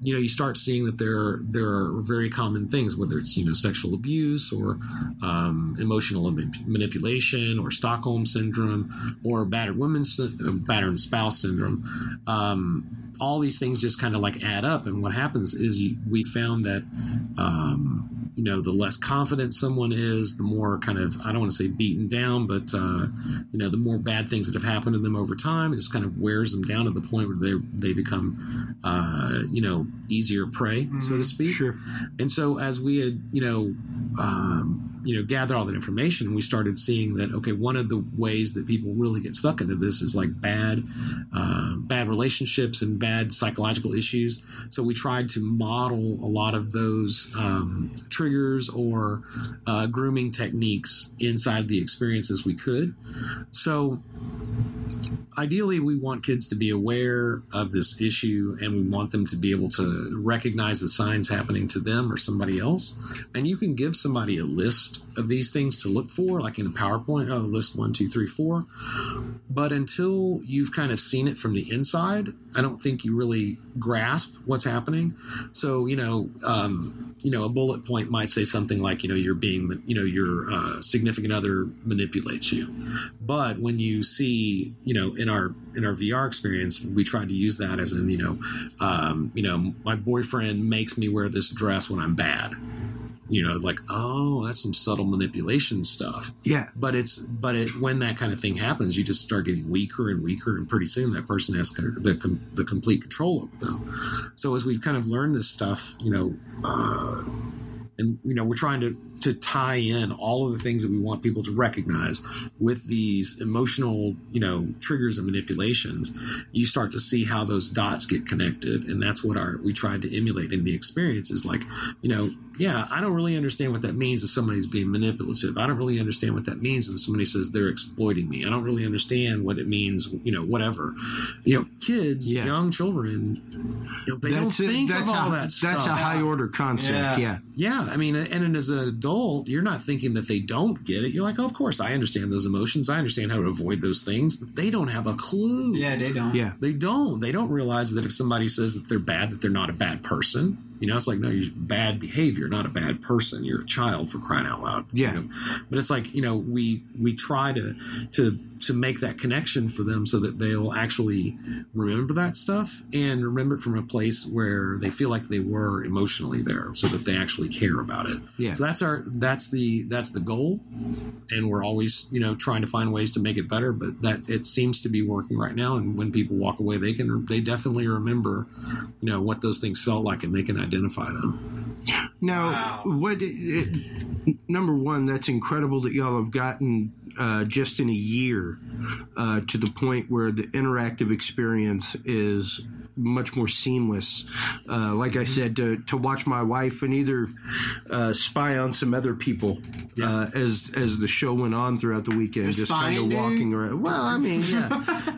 You start seeing that there are very common things, whether it's sexual abuse or emotional manipulation or Stockholm syndrome or battered spouse syndrome. All these things just kind of like add up, and what happens is we found that the less confident someone is, the more kind of, I don't want to say beaten down, but the more bad things that have happened to them over time, it just kind of wears them down to the point where they become easier prey, so to speak. Sure. And so as we had gather all that information, we started seeing that, okay, one of the ways that people really get stuck into this is like bad relationships and bad psychological issues. So we tried to model a lot of those triggers or grooming techniques inside the experiences we could. So ideally, we want kids to be aware of this issue, and we want them to be able to recognize the signs happening to them or somebody else. And you can give somebody a list of these things to look for, like in a PowerPoint, list 1, 2, 3, 4. But until you've kind of seen it from the inside, I don't think you really grasp what's happening. So, a bullet point might say something like, your significant other manipulates you. But when you see, in our VR experience, we tried to use that as in, my boyfriend makes me wear this dress when I'm bad. Like, oh, that's some subtle manipulation stuff. Yeah. But when that kind of thing happens, you just start getting weaker and weaker, and pretty soon that person has the complete control over them. So as we've kind of learned this stuff, and we're trying to tie in all of the things that we want people to recognize with these emotional triggers and manipulations. You start to see how those dots get connected, and that's what we tried to emulate in the experience. Is like, I don't really understand what that means if somebody's being manipulative. I don't really understand what that means when somebody says they're exploiting me. I don't really understand what it means, whatever. Kids, young children, they don't think of all that stuff. That's a high order concept. Yeah. I mean, and as an adult, you're not thinking that they don't get it. You're like, oh, of course, I understand those emotions. I understand how to avoid those things, but they don't have a clue. Yeah, they don't. Yeah. They don't. They don't realize that if somebody says that they're bad, that they're not a bad person. It's like, no, you're bad behavior, not a bad person. You're a child, for crying out loud. Yeah. But it's like, we try to make that connection for them so that they'll actually remember that stuff and remember it from a place where they feel like they were emotionally there, so that they actually care about it. Yeah. So that's the goal. And we're always, trying to find ways to make it better, but that it seems to be working right now. And when people walk away, they definitely remember, what those things felt like, and they can identify them. Now, number one, that's incredible that y'all have gotten just in a year to the point where the interactive experience is much more seamless. Like I said, to watch my wife and either spy on some other people as the show went on throughout the weekend, You're just kind of walking around. Well, I mean,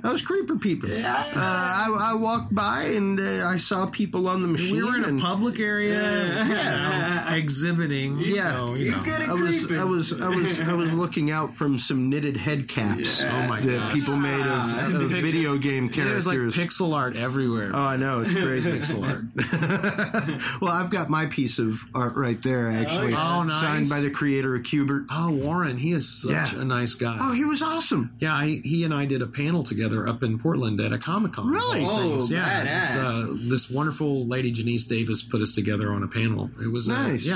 those creeper people. I walked by and I saw people on the machine. We were in a public area, exhibiting. Yeah, so, He's good at creeping. I was looking out from some knitted head caps that people made of video game characters. There's like pixel art everywhere. Oh, I know, it's crazy. Pixel art. Well, I've got my piece of art right there, actually. Oh, nice. Signed by the creator of Cubert. Oh, Warren, he is such a nice guy. Oh, he was awesome. Yeah, he and I did a panel together up in Portland at a Comic-Con. Really? Badass. This wonderful lady, Janice Davis, put us together on a panel. It was nice.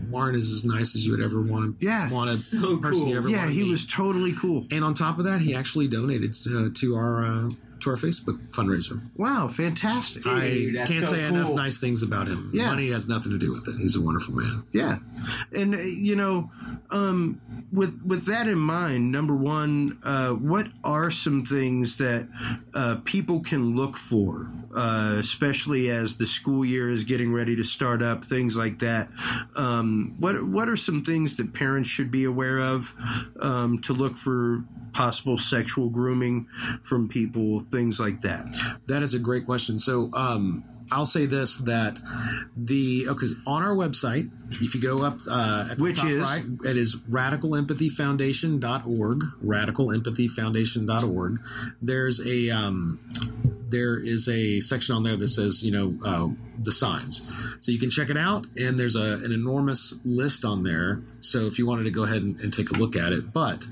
Warren is as nice as you would ever want to. Yes. Want a So person cool. you ever Yeah, want to he meet. was totally cool. And on top of that, he actually donated to our Facebook fundraiser. Wow, fantastic. I that's can't so say enough cool. nice things about him. Yeah. Money has nothing to do with it. He's a wonderful man. Yeah. And, with that in mind, number one, what are some things that people can look for, especially as the school year is getting ready to start up, things like that? What are some things that parents should be aware of to look for possible sexual grooming from people, things like that? That is a great question. So I'll say this, that because on our website, if you go up at the top right, it is radicalempathyfoundation.org, radicalempathyfoundation.org. There is a section on there that says, the signs. So you can check it out, and there's an enormous list on there. So if you wanted to go ahead and take a look at it. But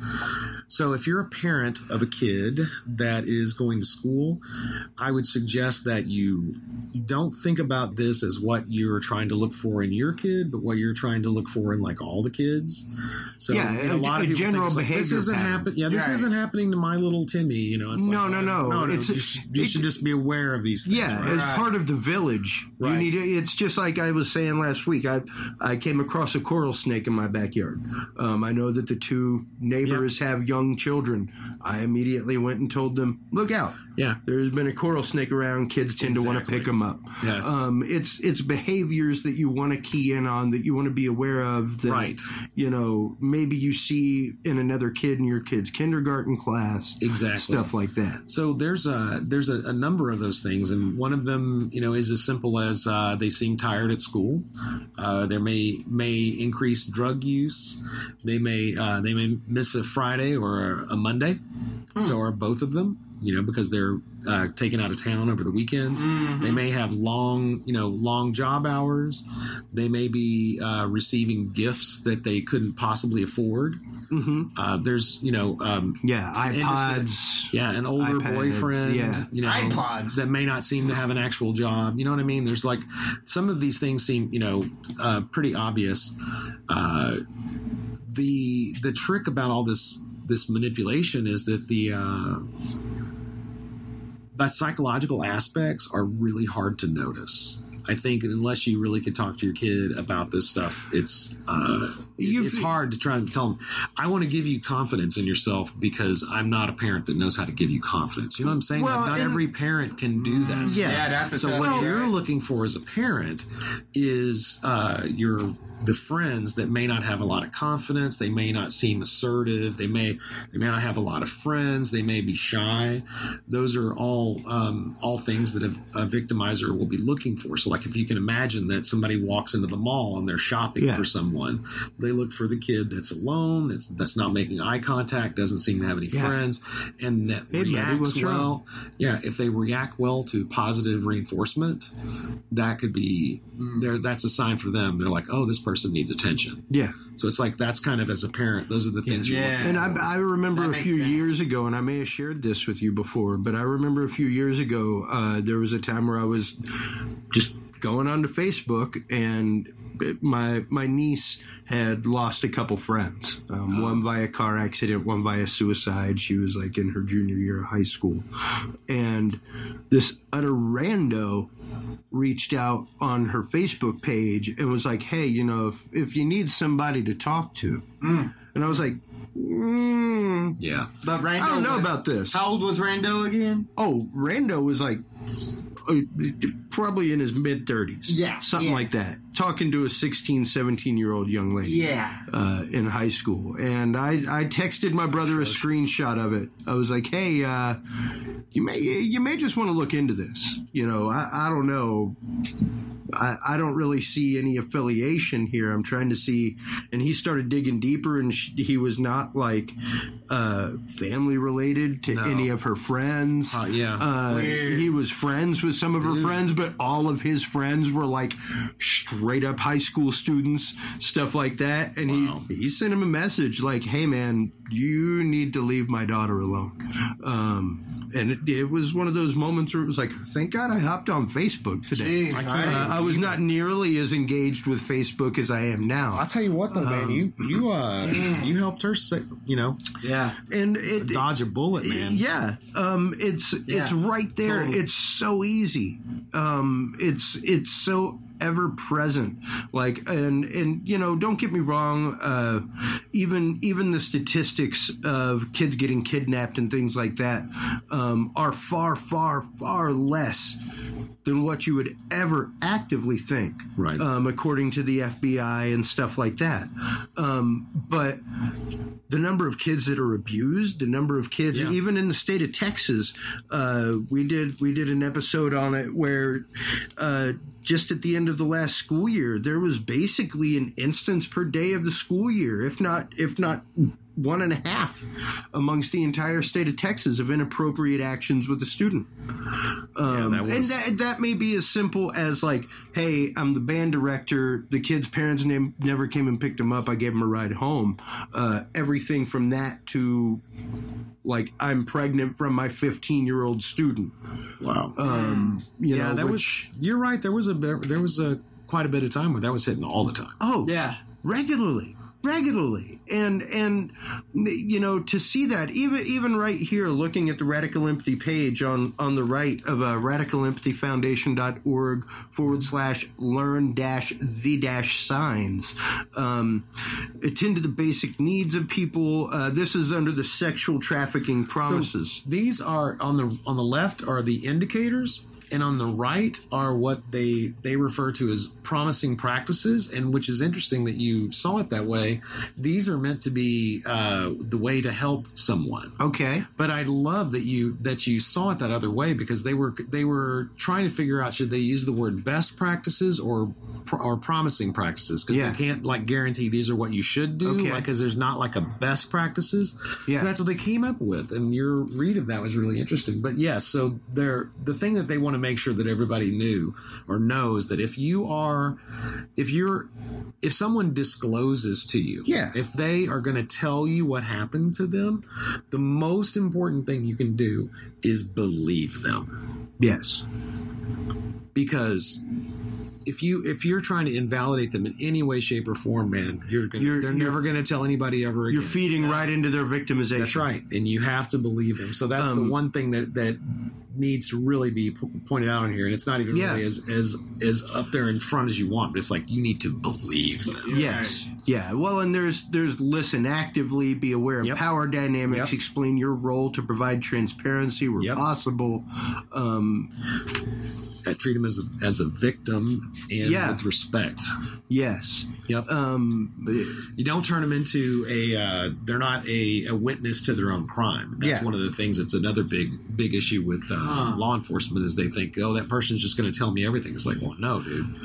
so if you're a parent of a kid that is going to school, I would suggest that you don't think about this as what you're trying to look for in your kid, but what you're trying to look for in like all the kids. So a lot of people general think behavior. This isn't happening. Yeah, this isn't happening to my little Timmy. It's no. You should just be aware of these things. Yeah, right? as part of the village, you need. It's just like I was saying last week. I came across a coral snake in my backyard. I know that the two neighbors have young children. I immediately went and told them, "Look out! Yeah, there's been a coral snake around. Kids tend to want to pick them up." Yes. It's behaviors that you want to key in on, that you want to be aware of. That, maybe you see in another kid in your kid's kindergarten class. Exactly. Stuff like that. So there's a number of those things, and one of them, is as simple as they seem tired at school. There may increase drug use. They may miss a Friday or a Monday. So are both of them. Because they're taken out of town over the weekends. Mm-hmm. They may have long job hours. They may be receiving gifts that they couldn't possibly afford. Mm-hmm. There's, iPods. An older boyfriend. Yeah. iPods that may not seem to have an actual job. You know what I mean? There's like some of these things seem, pretty obvious. The trick about all this manipulation is that the psychological aspects are really hard to notice. I think unless you really can talk to your kid about this stuff, it's hard to try and tell them, I want to give you confidence in yourself because I'm not a parent that knows how to give you confidence. You know what I'm saying? Well, not every parent can do that. That's so what you're looking for as a parent is the friends that may not have a lot of confidence. They may not seem assertive. They may not have a lot of friends. They may be shy. Those are all things that a victimizer will be looking for. So like if you can imagine that somebody walks into the mall and they're shopping for someone, they look for the kid that's alone, that's not making eye contact, doesn't seem to have any friends, and that reacts well. Yeah, if they react well to positive reinforcement, that could be that's a sign for them. They're like, oh, this person needs attention. Yeah. So it's like that's kind of as a parent, those are the things you look for. And I remember a few years ago, and I may have shared this with you before, but I remember a few years ago, there was a time where I was just going onto Facebook, and my niece had lost a couple friends, one via car accident, one via suicide. She was like in her junior year of high school, and this utter rando reached out on her Facebook page and was like, hey, if you need somebody to talk to. And I was like, yeah. But Rando, I don't know about this. How old was Rando again? Oh, Rando was like probably in his mid-30s. Yeah. Something like that. Talking to a 16, 17-year-old young lady. Yeah. In high school. And I texted my brother a screenshot of it. I was like, hey, you may just want to look into this. I don't know. I don't really see any affiliation here. I'm trying to see. And he started digging deeper, and he was not like family related to any of her friends. He was friends with some of her friends, but all of his friends were like straight up high school students, stuff like that. And he sent him a message like, hey man, you need to leave my daughter alone. And it was one of those moments where it was like, thank God I hopped on Facebook today. Jeez, I was not nearly as engaged with Facebook as I am now. I'll tell you what, though, man, you helped her, and dodge a bullet, man. It's right there. Cool. It's so easy. It's so ever present. Like, and don't get me wrong. Even the statistics of kids getting kidnapped and things like that are far, far, far less than what you would ever actively think, right? According to the FBI and stuff like that. But the number of kids that are abused, the number of kids, even in the state of Texas, we did an episode on it where just at the end of the last school year, there was basically an instance per day of the school year, if not 1.5 amongst the entire state of Texas of inappropriate actions with a student. And that may be as simple as like, hey, I'm the band director. The kid's parents never came and picked him up. I gave him a ride home. Everything from that to like, I'm pregnant from my 15-year-old student. Wow. You're right. There was quite a bit of time where that was hitting all the time. Oh yeah, regularly. And you know, to see that even right here, looking at the Radical Empathy page on the right of radicalempathyfoundation.org/learn-the-signs, attend to the basic needs of people. This is under the sexual trafficking promises. So these are on the left are the indicators, and on the right are what they refer to as promising practices, and which is interesting that you saw it that way. These are meant to be the way to help someone. Okay. But I love that you saw it that other way, because they were trying to figure out, should they use the word best practices or promising practices, because they can't like guarantee these are what you should do, because there's not like a best practices. So that's what they came up with, and your read of that was really interesting. But yes, so the thing that they want to make sure that everybody knew or knows that if someone discloses to you, if they are going to tell you what happened to them, the most important thing you can do is believe them. Yes. Because if you're trying to invalidate them in any way, shape, or form, man, they're never going to tell anybody ever again. You're feeding right into their victimization. That's right, and you have to believe them. So that's the one thing that needs to really be pointed out in here, and it's not even really as up there in front as you want, but it's like you need to believe them. Yes. Yeah. Well, and there's listen actively, be aware of power dynamics, explain your role to provide transparency where possible. Treat them as a victim and with respect. Yes. Yep. You don't turn them into they're not a witness to their own crime. That's one of the things that's another big issue with law enforcement, is they think, oh, that person's just going to tell me everything. It's like, well, no, dude.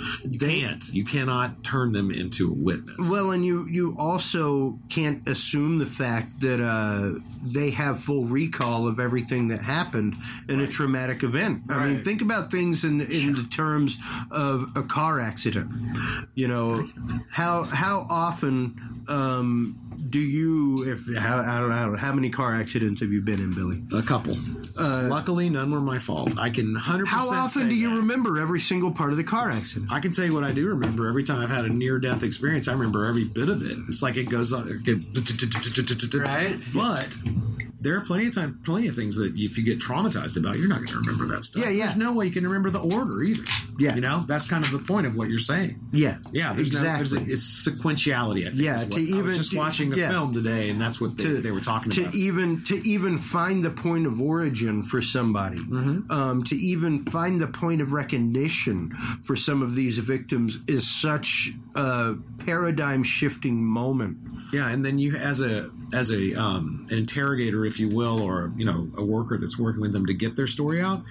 You cannot turn them into a witness. Well, and you also can't assume the fact that they have full recall of everything that happened in a traumatic event. I mean, think about things in the terms of a car accident. You know, how often do you, I don't know, how many car accidents have you been in, Billy? A couple. Luckily, none were my fault. I can 100% How often do you remember every single part of the car accident? I can tell you what I do remember. Every time I've had a near-death experience, I remember every bit of it. It's like it goes on. Right. But there are plenty of things that if you get traumatized about, you're not going to remember that stuff. There's no way you can remember the order either. You know, that's kind of the point of what you're saying. Yeah, exactly. It's sequentiality, I think. I was just watching the film today, and that's what they were talking about. To even find the point of origin for somebody, to even find the point of recognition for some of these victims is such a paradigm shifting moment. Yeah, and then you, as an interrogator, if you will, or a worker that's working with them to get their story out,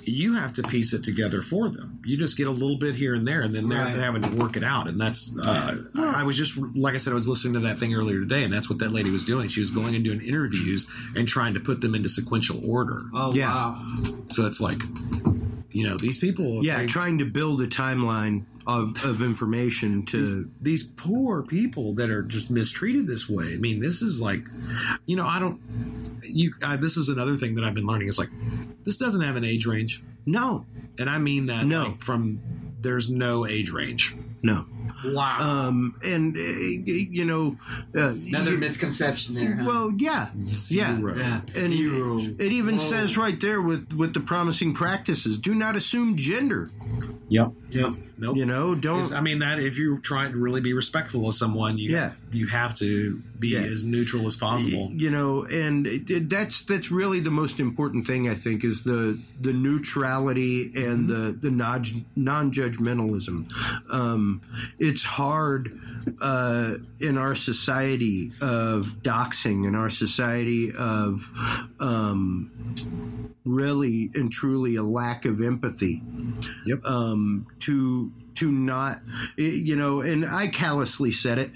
you have to piece it together for them. You just get a little bit here and there, and then they're having to work it out. And that's I was just, like I said, I was listening to that thing earlier today, and that's what that lady was doing. She was going and doing interviews and trying to put them into sequential order. Oh, yeah. Wow. So it's like, these people, trying to build a timeline of information to these poor people that are just mistreated this way. I mean, this is like, this is another thing that I've been learning. It's like, this doesn't have an age range. No. And I mean that there's no age range. No. Wow. Another misconception there. Huh? Well, Zero. Yeah. And it even says right there with the promising practices, do not assume gender. Yep. Nope. You know, don't. I mean, that if you're trying to really be respectful of someone, you have to be as neutral as possible. You know, and that's really the most important thing, I think, is the neutrality and the non-judgmentalism. It's hard in our society of doxing, in our society of really and truly a lack of empathy. Yep. To not, you know, and I callously said it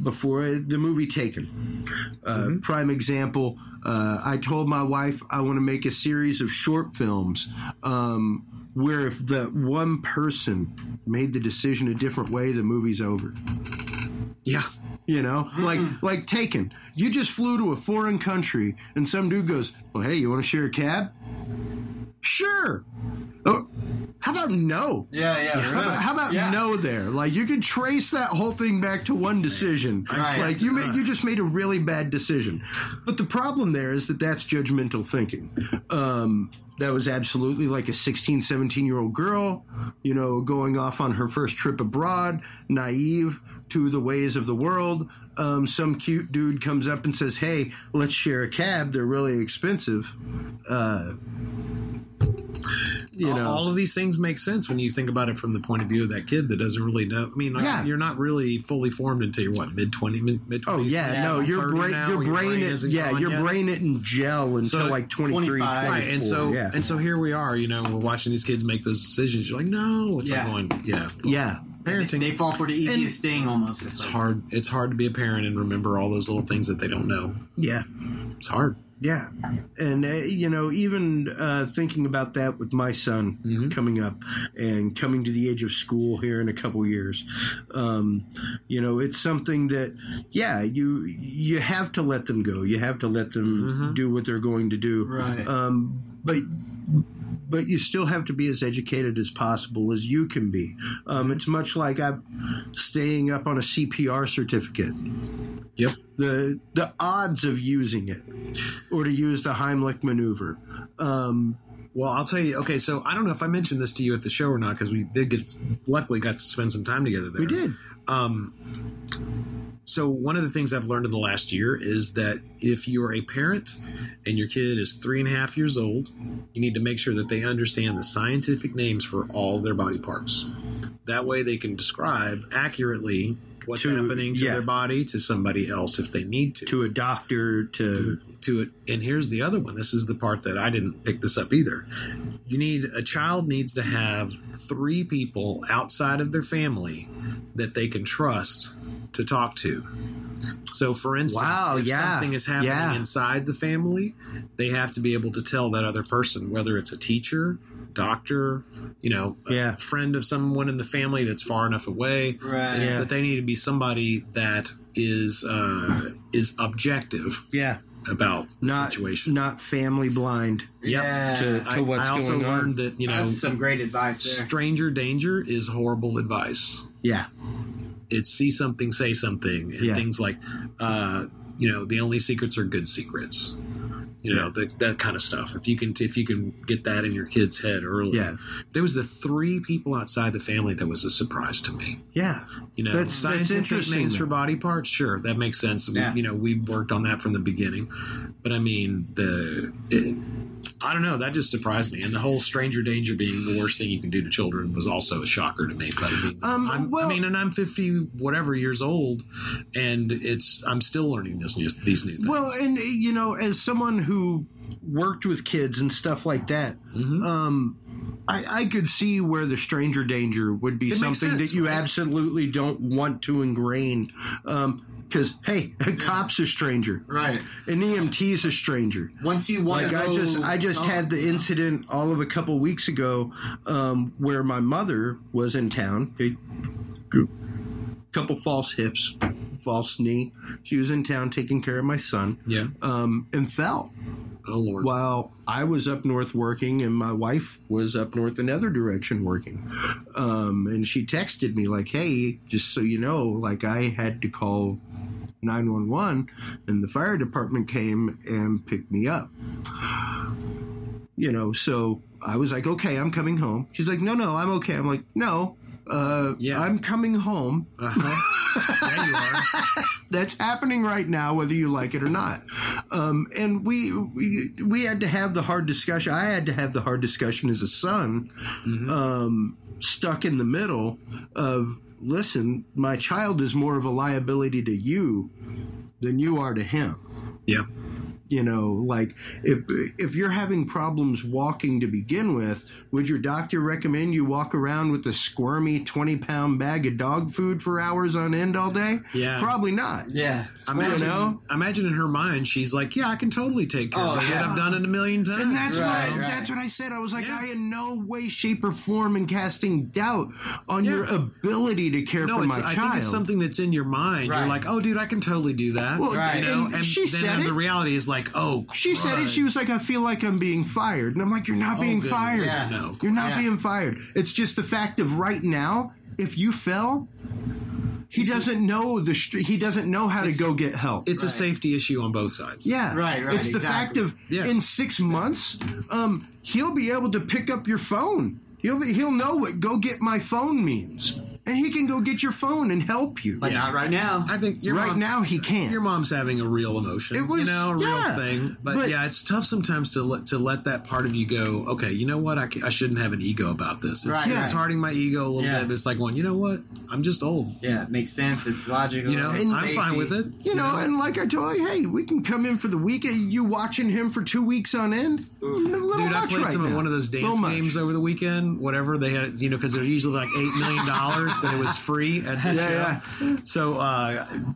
before the movie Taken. Prime example, I told my wife I want to make a series of short films where if the one person made the decision a different way, the movie's over. Yeah. You know, like Taken. You just flew to a foreign country and some dude goes, well, hey, you want to share a cab? Sure. Oh, how about no? Yeah. How about no there? Like, you could trace that whole thing back to one decision. Right. Like, you just made a really bad decision. But the problem there is that that's judgmental thinking. That was absolutely like a 16, 17-year-old girl, you know, going off on her first trip abroad, naive to the ways of the world. Some cute dude comes up and says, hey, let's share a cab. They're really expensive. You know, all of these things make sense when you think about it from the point of view of that kid that doesn't really know. I mean, you're not really fully formed until you're mid-20s. Oh yeah, no, your brain isn't gel until like 23, 24. Right, and so here we are. You know, we're watching these kids make those decisions. You're like, no, it's like going, parenting. They fall for the easiest thing almost. It's hard. It's hard to be a parent and remember all those little things that they don't know. Yeah, it's hard. Yeah. And, you know, even thinking about that with my son coming up and coming to the age of school here in a couple years, you know, it's something that, you have to let them go. You have to let them do what they're going to do. Right. But you still have to be as educated as possible as you can be. It's much like I'm staying up on a CPR certificate. Yep. The odds of using it or to use the Heimlich maneuver. Well, I'll tell you. Okay, so I don't know if I mentioned this to you at the show or not because we luckily got to spend some time together there. We did. So one of the things I've learned in the last year is that if you're a parent and your kid is 3.5 years old, you need to make sure that they understand the scientific names for all their body parts. That way they can describe accurately what's happening to their body to somebody else if they need to. To a doctor, to it. And here's the other one. This is the part that I didn't pick this up either. A child needs to have 3 people outside of their family that they can trust to talk to. So, for instance, if something is happening inside the family, they have to be able to tell that other person, whether it's a teacher, doctor, you know, a friend of someone in the family that's far enough away, that they need to be somebody that is objective. Yeah. About the situation. Not family blind. Yeah. To what's going on. I also learned that, you know, that's some great advice there. Stranger danger is horrible advice. Yeah. It's see something, say something, and things like, you know, the only secrets are good secrets. You know, that kind of stuff. If you can get that in your kid's head early. Yeah. There was the 3 people outside the family that was a surprise to me. Yeah. You know, that's interesting. Names for body parts, sure, that makes sense. Yeah. You know, we worked on that from the beginning. But I mean, I don't know, that just surprised me. And the whole stranger danger being the worst thing you can do to children was also a shocker to me. But I mean, and I'm 50 whatever years old, and I'm still learning these new things. Well, and you know, as someone who worked with kids and stuff like that, I could see where the stranger danger would be something that you absolutely don't want to ingrain. Because, hey, a cop's a stranger. Right. An EMT's a stranger. Once you want to go... I just had the incident all of a couple weeks ago where my mother was in town. A couple false hips, false knee. She was in town taking care of my son. Yeah. And fell. Oh, Lord. While I was up north working and my wife was up north another direction working. And she texted me like, hey, just so you know, like I had to call 911 and the fire department came and picked me up. So I was like, okay, I'm coming home. She's like, no, I'm okay. I'm like, no, I'm coming home. There you are. That's happening right now, whether you like it or not. And we had to have the hard discussion. I had to have the hard discussion as a son, stuck in the middle of, listen, my child is more of a liability to you than you are to him. Yeah. Like if you're having problems walking to begin with, would your doctor recommend you walk around with a squirmy 20-pound bag of dog food for hours on end all day? Yeah. Probably not. Yeah. Imagine in her mind, she's like, yeah, I can totally take care of it. Yeah. I've done it a million times. And that's what I said. I was like, I in no way, shape, or form am casting doubt on your ability to care for my child. I think it's something that's in your mind. Right. You're like, oh, dude, I can totally do that. Well, and she said it. The reality is like, oh, she said it. She was like, I feel like I'm being fired. And I'm like, you're not being fired. Yeah. No. You're not being fired. It's just the fact of right now, if you fell, he doesn't know he doesn't know how to go get help. It's a safety issue on both sides. Yeah. Right, It's the fact of in 6 months, he'll be able to pick up your phone. He'll know what go get my phone means. And he can go get your phone and help you. But not right now. I think now he can't. Your mom's having a real emotion. It was, a real thing. But yeah, it's tough sometimes to let that part of you go, okay, you know what? I shouldn't have an ego about this. It's hurting my ego a little bit. But it's like, you know what? I'm just old. Yeah, it makes sense. It's logical. And I'm fine with it. And like I told you, hey, we can come in for the weekend. You watching him for 2 weeks on end? Dude, I played one of those dance games over the weekend. Whatever they had, because they're usually like $8 million, but it was free at the show. Yeah. So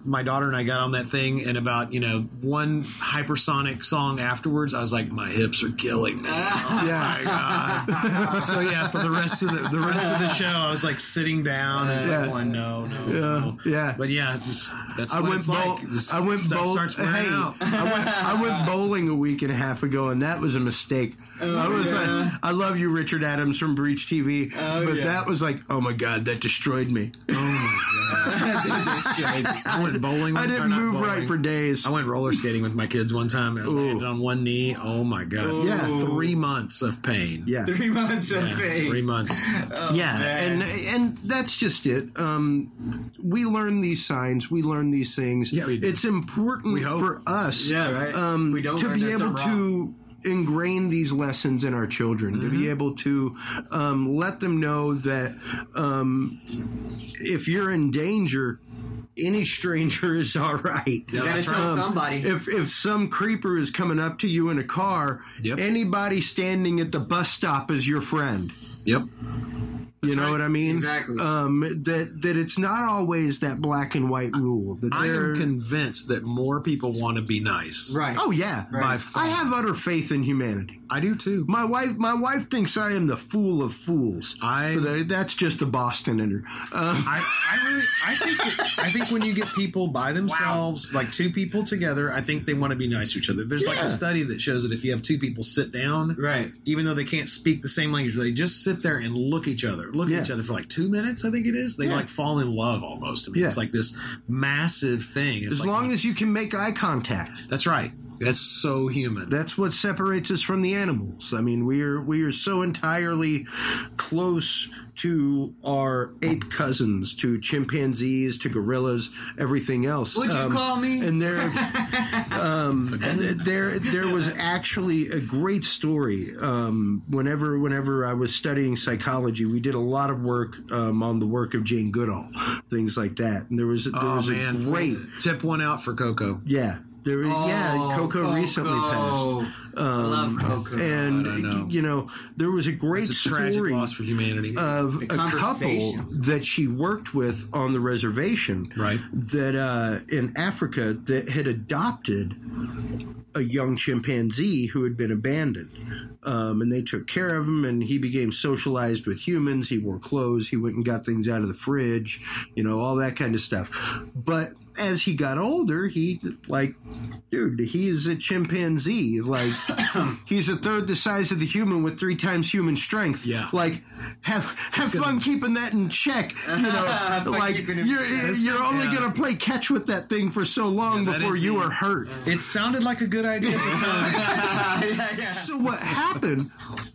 my daughter and I got on that thing, and about one hypersonic song afterwards, I was like, my hips are killing me. Oh my god. So yeah, for the rest of the show, I was like sitting down and going, no. Yeah. But yeah, it's just that's what it's like. I went bowling a week and a half ago, and that was a mistake. I love you, Richard Adams from Breach TV, that was like, oh my god, that destroyed me. Oh my god! I went bowling. I didn't move right for days. I went roller skating with my kids one time and landed on one knee. Oh my god! Ooh. Yeah, 3 months of pain. Yeah, 3 months of pain. 3 months. And that's just it. We learn these signs. We learn these things. Yeah, we do. It's important for us. Yeah, right. We don't to be able to ingrain these lessons in our children, to be able to let them know that if you're in danger, any stranger is all right. You gotta tell somebody. If some creeper is coming up to you in a car, anybody standing at the bus stop is your friend. Yep. You know what I mean? Exactly. That it's not always that black and white rule. That I am convinced that more people want to be nice. Right. Oh yeah. Right. By far. I have utter faith in humanity. I do too. My wife thinks I am the fool of fools. That's just a Boston in her. I think when you get people by themselves, like two people together, I think they want to be nice to each other. There's like a study that shows that if you have two people sit down, right, even though they can't speak the same language, they just sit there and look at each other for like 2 minutes. I think it is. They like fall in love almost. I mean, it's like this massive thing. It's as long as you can make eye contact. That's right. That's so human. That's what separates us from the animals. I mean, we are so entirely close to our ape cousins, to chimpanzees, to gorillas, everything else. Would you call me? And there was actually a great story. Whenever I was studying psychology, we did a lot of work on the work of Jane Goodall, things like that. And there was a great tip one out for Coco. Yeah. Coco recently passed. I love Coco. And, there was a great story tragic loss for humanity of a couple that she worked with on the reservation, right? That in Africa that had adopted a young chimpanzee who had been abandoned. And they took care of him, and he became socialized with humans. He wore clothes. He went and got things out of the fridge, all that kind of stuff. But as he got older, he is a chimpanzee. Like, he's a third the size of the human with 3 times human strength. Yeah. Like, have fun keeping that in check. You know, like, you're only going to play catch with that thing for so long before you are hurt. It sounded like a good idea at the time. So what happened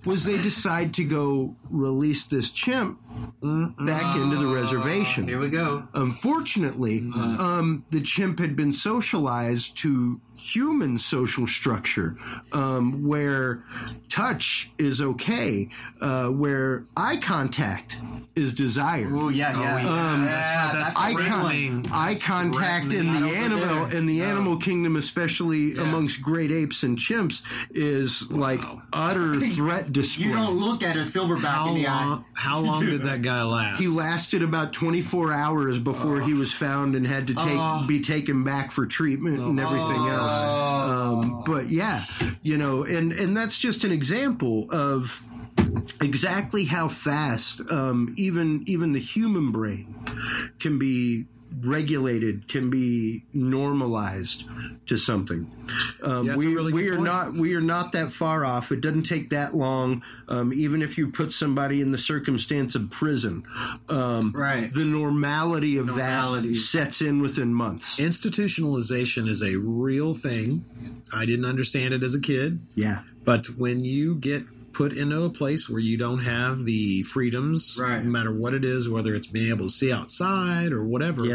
was they decide to go release this chimp back into the reservation. Here we go. Unfortunately, the chimp had been socialized to human social structure, where touch is okay, where eye contact is desired. Oh yeah. That's eye contact in the animal kingdom, especially amongst great apes and chimps, is like utter threat display. You don't look at a silverback in the eye. How long did that guy last? He lasted about 24 hours before he was found and had to be taken back for treatment and everything else. But yeah, you know, and that's just an example of exactly how fast even the human brain can be regulated, can be normalized to something. We are not that far off. It doesn't take that long. Even if you put somebody in the circumstance of prison, the normality of that sets in within months. Institutionalization is a real thing. I didn't understand it as a kid. Yeah. But when you get put into a place where you don't have the freedoms, no matter what it is, whether it's being able to see outside or whatever,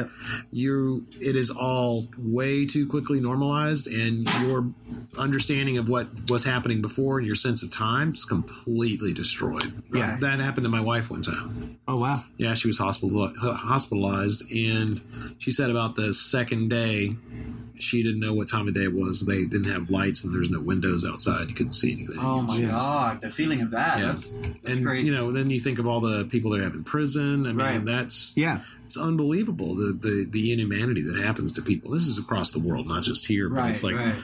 it is all way too quickly normalized, and your understanding of what was happening before and your sense of time is completely destroyed. Yeah. That happened to my wife one time. Oh, wow. Yeah, she was hospitalized, and she said about the second day, she didn't know what time of day it was. They didn't have lights, and there's no windows outside. You couldn't see anything. Oh, my God. The feeling of that. Yeah. That's crazy. You know, then you think of all the people they have in prison. I mean, it's unbelievable, the inhumanity that happens to people. This is across the world, not just here. But it's like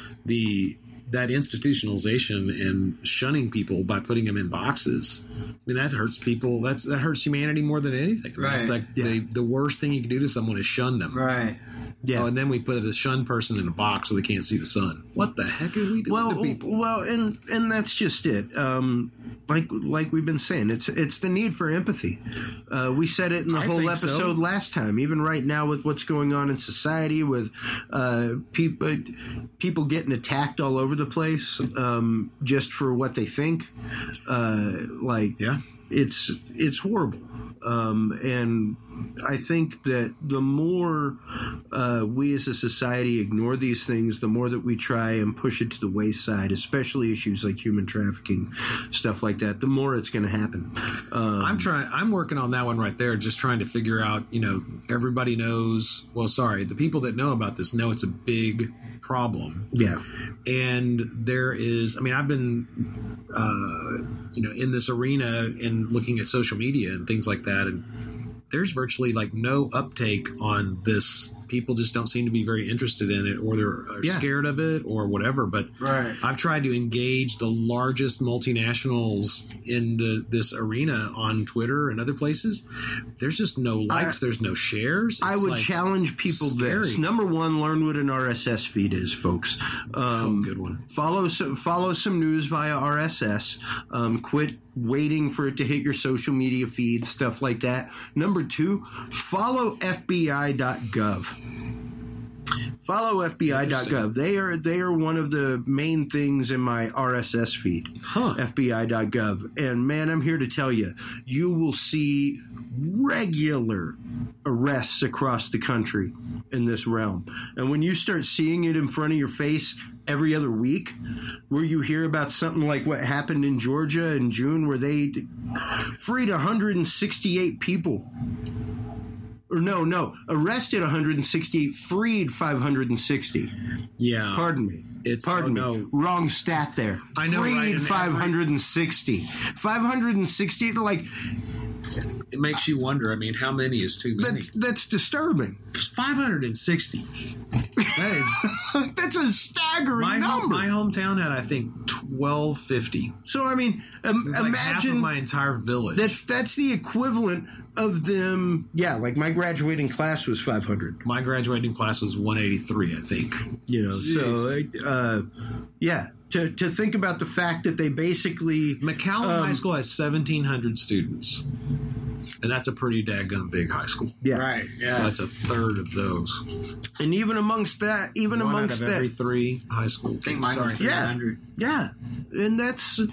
that institutionalization and shunning people by putting them in boxes. I mean, that hurts people. That hurts humanity more than anything. Right? It's like the worst thing you can do to someone is shun them. Right. Yeah. Oh, and then we put a shunned person in a box so they can't see the sun. What the heck are we doing to people? Well, and that's just it. Like we've been saying, it's the need for empathy. We said it in the whole episode last time. Even right now, with what's going on in society, with people getting attacked all over the place, just for what they think. It's horrible. And I think that the more we as a society ignore these things, the more that we try and push it to the wayside, especially issues like human trafficking, stuff like that, the more it's going to happen. I'm working on that one right there, just trying to figure out, you know, everybody knows, the people that know about this know it's a big problem. Yeah. And there is, I mean, I've been, in this arena and looking at social media and things like that, and there's virtually like no uptake on this. People just don't seem to be very interested in it, or they're scared of it or whatever. But I've tried to engage the largest multinationals in this arena on Twitter and other places. There's just no likes. There's no shares. I would challenge people this. Number one, learn what an RSS feed is, folks. Good one. Follow some news via RSS. Quit waiting for it to hit your social media feed, stuff like that. Number two, follow FBI.gov. Follow FBI.gov. They are one of the main things in my RSS feed. FBI.gov. And man, I'm here to tell you, you will see regular arrests across the country in this realm. And when you start seeing it in front of your face every other week, where you hear about something like what happened in Georgia in June, where they freed 168 people. Or no, arrested 168, freed 560. Yeah. Pardon me. Pardon me. Wrong stat there. I know, freed right? 560. 560, like... It makes you wonder, I mean, how many is too many? That's disturbing. 560. That is... That's a staggering number. My hometown had, I think, 1,250. So I mean, It's like half of imagine my entire village. that's the equivalent of them. Yeah, like my graduating class was 500. My graduating class was 183, I think. You know, so yeah. To think about the fact that they basically McAllen High School has 1,700 students, and that's a pretty daggum big high school. Yeah, Right. Yeah. So that's a third of those. and even amongst that, One out of every 3 high school. I think mine was 300. Yeah, and that's a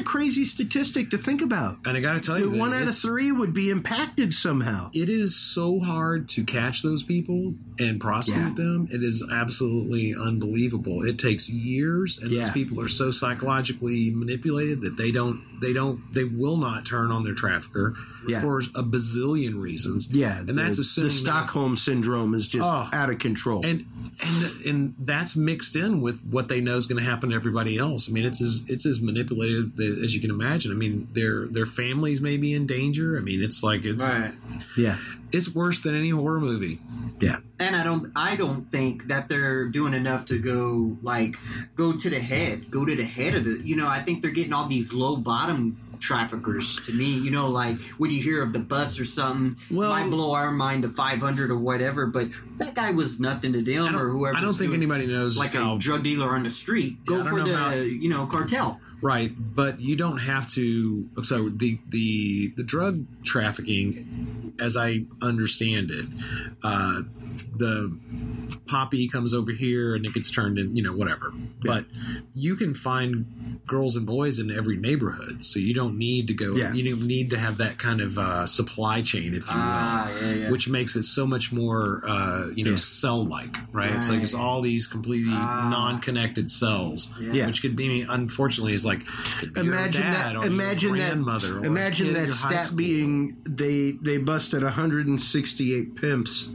crazy statistic to think about. And I got to tell you, One out of 3 would be impacted somehow. it is so hard to catch those people and prosecute them. It is absolutely unbelievable. It takes years, and those people are so psychologically manipulated that they will not turn on their trafficker for a bazillion reasons. Yeah, and that's assuming the Stockholm syndrome is just out of control. And that's mixed in with what they know is going to happen to everybody else. I mean, it's as manipulated as you can imagine. I mean, their families may be in danger. I mean, it's it's worse than any horror movie. Yeah. And I don't think that they're doing enough to go to the head of the, you know, I think they're getting all these low bottom traffickers. To me, you know, like when you hear of the bus or something, might blow our mind to 500 or whatever, but that guy was nothing to them or whoever. I don't think anybody knows like a drug dealer on the street. Go for the cartel. Right, but you don't have to. So the drug trafficking, as I understand it, the poppy comes over here and it gets turned in, you know, whatever. Yeah. But you can find girls and boys in every neighborhood, so you don't need to go. Yeah. You don't need to have that kind of supply chain, if you will, which makes it so much more, cell-like, right? It's like it's all these completely non-connected cells, which could be, unfortunately, is like imagine that stat being they busted 168 pimps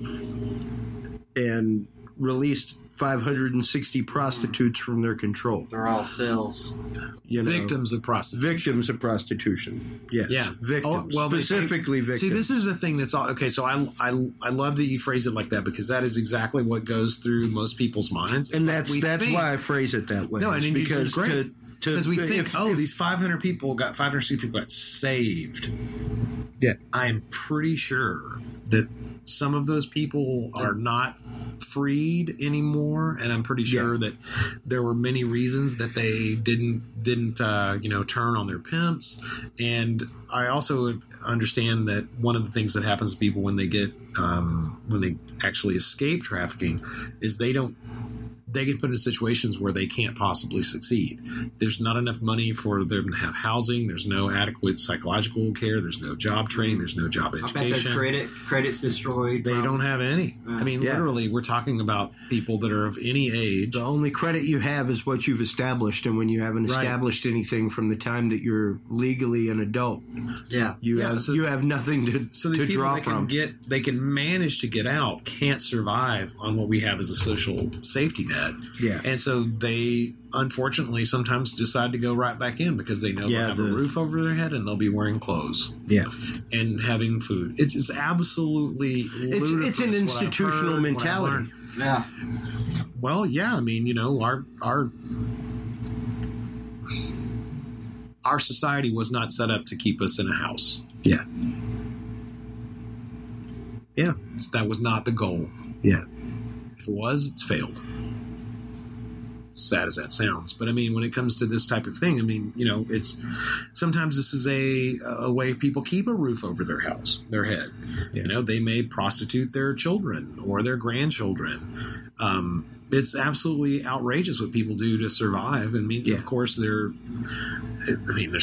and released 560 prostitutes from their control. They're all cells. Victims of prostitution. Victims of prostitution. Yes. Yeah. Victims. Specifically victims. See, this is the thing that's all okay. So I love that you phrase it like that, because that is exactly what goes through most people's minds. And that's why I phrase it that way. No, and because great. Because we think, these 500 people got saved. Yeah, I am pretty sure that some of those people are not freed anymore, and I'm pretty sure that there were many reasons that they didn't turn on their pimps. And I also understand that one of the things that happens to people when they get when they actually escape trafficking is they get put in situations where they can't possibly succeed. There's not enough money for them to have housing. There's no adequate psychological care. There's no job training. There's no job education. I bet their credit's destroyed. They don't have any. I mean, literally, we're talking about people that are of any age. The only credit you have is what you've established, and when you haven't established anything from the time that you're legally an adult, you have nothing to draw from. They can manage to get out, can't survive on what we have as a social safety net. Yeah. And so they, unfortunately, sometimes decide to go right back in because they know they'll have a roof over their head and they'll be wearing clothes. Yeah. And having food. It's absolutely ludicrous. It's an institutional mentality. Yeah. Well, yeah. I mean, our society was not set up to keep us in a house. Yeah. Yeah. That was not the goal. Yeah. If it was, it's failed. Sad as that sounds, but I mean, when it comes to this type of thing, I mean, it's sometimes this is a way people keep a roof over their head. Yeah. They may prostitute their children or their grandchildren. It's absolutely outrageous what people do to survive. I mean, of course, there's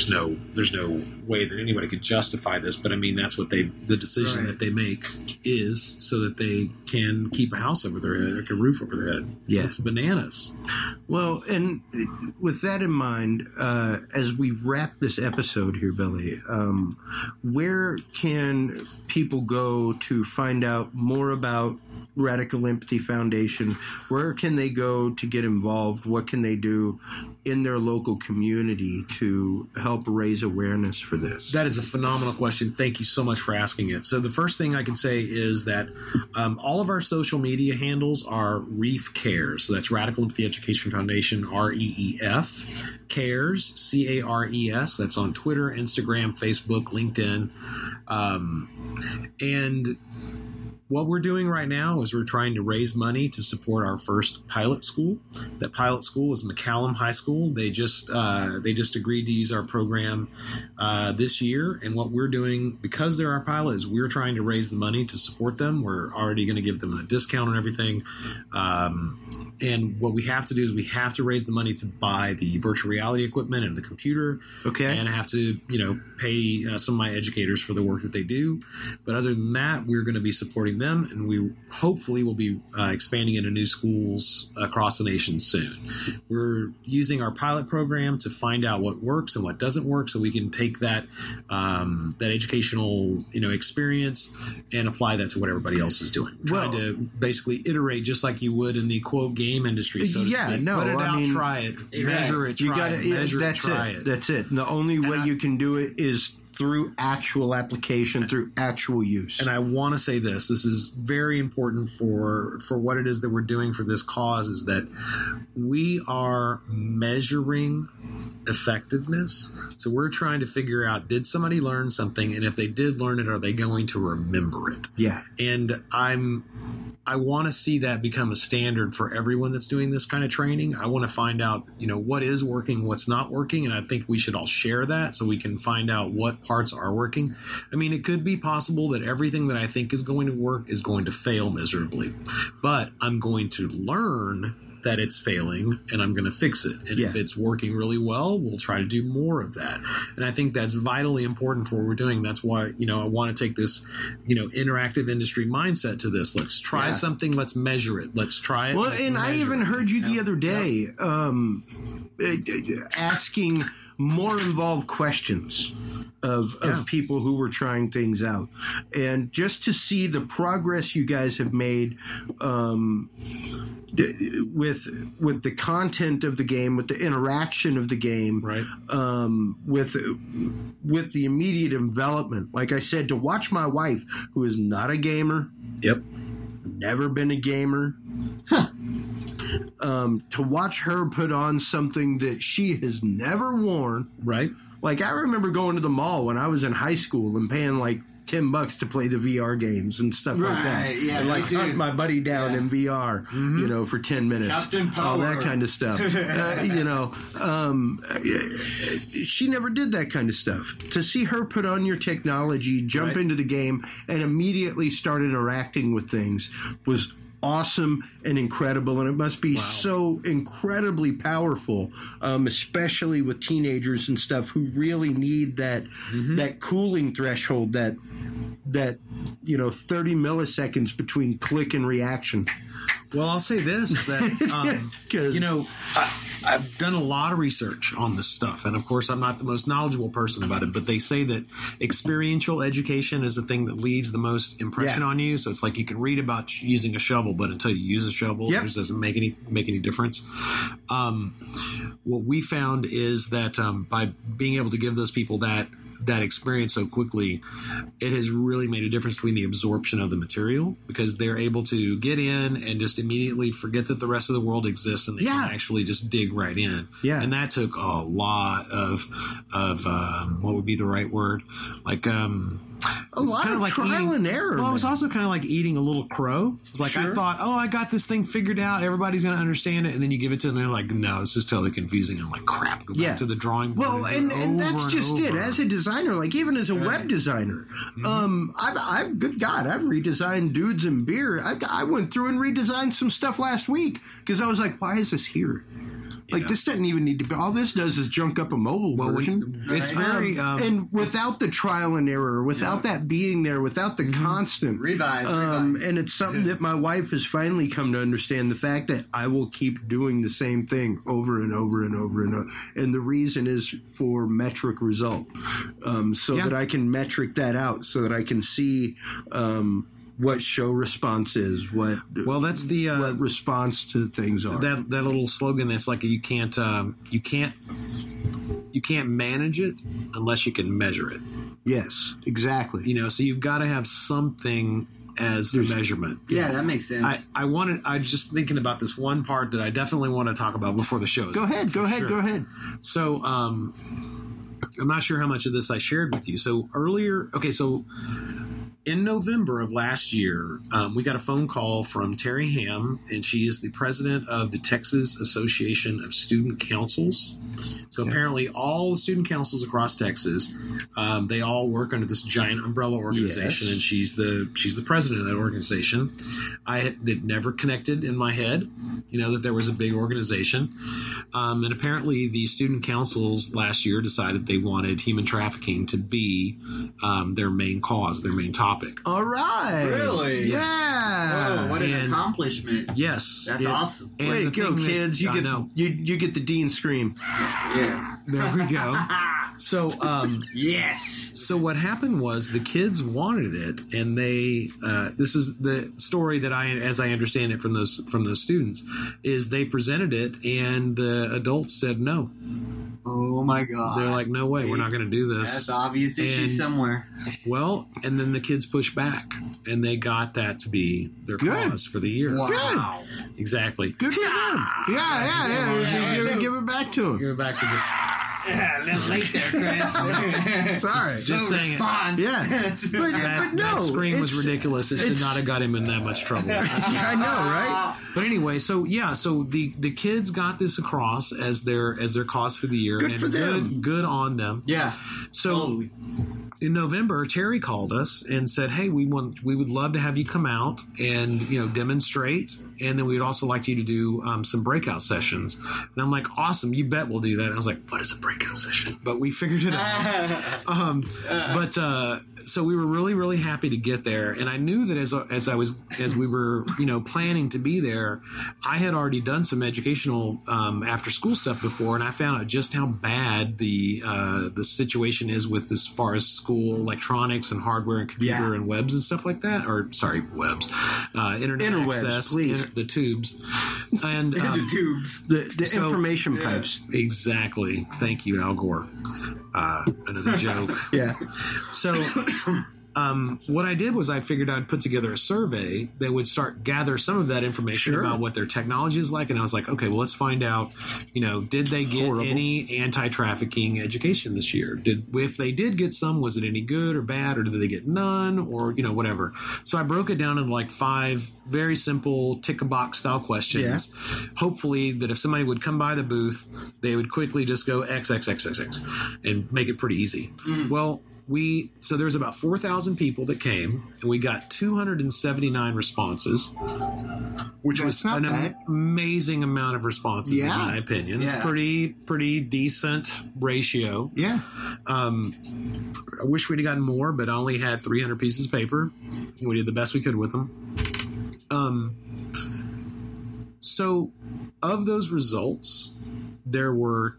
no way that anybody could justify this, but I mean, that's what the decision that they make is so that they can keep a house over their head, like a roof over their head. Yeah. It's bananas. Well, and with that in mind, as we wrap this episode here, Billy, where can people go to find out more about Radical Empathy Foundation? Where where can they go to get involved? What can they do in their local community to help raise awareness for this? That is a phenomenal question. Thank you so much for asking it. So the first thing I can say is that all of our social media handles are Reef Cares. So that's Radical Empathy Education Foundation, REEF, Cares, CARES. That's on Twitter, Instagram, Facebook, LinkedIn. And what we're doing right now is we're trying to raise money to support our first pilot school. That pilot school is McCallum High School. They just agreed to use our program this year. And what we're doing, because they're our pilot, is we're trying to raise the money to support them. We're already going to give them a discount on everything. And what we have to do is we have to raise the money to buy the virtual reality equipment and the computer. Okay. And I have to, pay some of my educators for the work that they do. But other than that, we're going to be supporting them, and we hopefully will be expanding into new schools across the nation soon. We're using our pilot program to find out what works and what doesn't work, so we can take that educational experience and apply that to what everybody else is doing. Trying to basically iterate just like you would in the quote game industry. So to speak. No, put it out, try it, measure it, try it, measure it, try it. That's it. And the only way you can do it is through actual application, through actual use. And I want to say this is very important for what it is that we're doing for this cause, is that we are measuring effectiveness. So we're trying to figure out, did somebody learn something? And if they did learn it, are they going to remember it? Yeah. And I want to see that become a standard for everyone that's doing this kind of training. I want to find out, what is working, what's not working. And I think we should all share that so we can find out what parts are working. I mean, it could be possible that everything that I think is going to work is going to fail miserably, but I'm going to learn that it's failing and I'm going to fix it. And if it's working really well, we'll try to do more of that. And I think that's vitally important for what we're doing. That's why, I want to take this, interactive industry mindset to this. Let's try something. Let's measure it. Let's try it. Well, and I even heard you the other day asking more involved questions of people who were trying things out, and just to see the progress you guys have made with the content of the game, with the interaction of the game, right? With the immediate development. Like I said, to watch my wife, who is not a gamer, never been a gamer, to watch her put on something that she has never worn. Right. Like, I remember going to the mall when I was in high school and paying like $10 to play the VR games and stuff like that. Yeah, and like hunt my buddy down in VR, for 10 minutes. Captain Power. All that kind of stuff. She never did that kind of stuff. To see her put on your technology, jump into the game, and immediately start interacting with things was awesome and incredible, and it must be so incredibly powerful, especially with teenagers and stuff who really need that that cooling threshold, that 30 milliseconds between click and reaction. Well, I'll say this, that, I've done a lot of research on this stuff. And, of course, I'm not the most knowledgeable person about it. But they say that experiential education is the thing that leaves the most impression on you. So it's like you can read about using a shovel, but until you use a shovel, it just doesn't make any difference. What we found is that by being able to give those people that experience so quickly, it has really made a difference between the absorption of the material, because they're able to get in and just immediately forget that the rest of the world exists, and they can actually just dig right in. Yeah. And that took a lot of what would be the right word? Like, a lot of like trial and error. Well, it was also kind of like eating a little crow. It was like, I thought, I got this thing figured out. Everybody's going to understand it. And then you give it to them, and they're like, no, this is totally confusing. I'm like, crap, go back to the drawing board. Well, and that's just it. As a designer, like even as a web designer, I've good God, I've redesigned Dudes and Beer. I went through and redesigned some stuff last week because I was like, why is this here? Like, this doesn't even need to be. All this does is junk up a mobile version. It's very and without the trial and error, without that being there, without the constant revise. And it's something that my wife has finally come to understand. The fact that I will keep doing the same thing over and over and over and over, and the reason is for metric result, so that I can metric that out, so that I can see what show response is, what that's the what response to things are. That little slogan that's like you can't manage it unless you can measure it. Yes, exactly. You know, so you've got to have something as the measurement. Yeah, that makes sense. I'm just thinking about this one part that I definitely want to talk about before the show. Go ahead. So, I'm not sure how much of this I shared with you. So in November of last year, we got a phone call from Terry Ham, and she is the president of the Texas Association of Student Councils. So apparently all the student councils across Texas, they all work under this giant umbrella organization, and she's the president of that organization. I had never connected in my head, that there was a big organization. And apparently the student councils last year decided they wanted human trafficking to be their main cause, their main topic. All right. Really? Yeah. Oh, what an accomplishment. Yes. That's awesome. And way to go, kids. You get the Dean scream. Yeah. There we go. So, yes. So what happened was the kids wanted it, and they, this is the story that as I understand it from those students, is they presented it, and the adults said no. Oh my God. They're like, no way, we're not going to do this. That's obvious issue somewhere. Well, and then the kids pushed back, and they got that to be their cause for the year. Wow. Good. Exactly. Good for them. Yeah. Give it back to them. Give it back to them. Yeah, a little late there, Chris. Sorry. Just saying response. Yeah. But no. That scream was ridiculous. It should not have got him in that much trouble. I know, right? But anyway, so the kids got this across as their cause for the year. Good for them. Good on them. Yeah. So in November, Terry called us and said, "Hey, we would love to have you come out and demonstrate, and then we'd also like you to do some breakout sessions." And I'm like, "Awesome, you bet we'll do that." And I was like, "What is a breakout session?" But we figured it out. So we were really, really happy to get there, and I knew that as we were planning to be there, I had already done some educational after school stuff before, and I found out just how bad the situation is with as far as school electronics and hardware and computer and webs and stuff like that. Or sorry, webs, internet access, please. The tubes, and the tubes, the information pipes. Exactly. Thank you, Al Gore. Another joke. Yeah. So what I did was I figured I'd put together a survey that would gather some of that information about what their technology is like. And I was like, okay, well, let's find out, did they get any anti-trafficking education this year? If they did get some, was it any good or bad, or did they get none, or, whatever. So I broke it down into 5 very simple tick-a-box style questions. Yeah. Hopefully that if somebody would come by the booth, they would quickly just go X, X, X, X, X, and make it pretty easy. Mm. Well, so there's about 4,000 people that came, and we got 279 responses, which was an amazing amount of responses in my opinion. It's pretty decent ratio. Yeah. I wish we'd have gotten more, but I only had 300 pieces of paper, and we did the best we could with them. So of those results, there were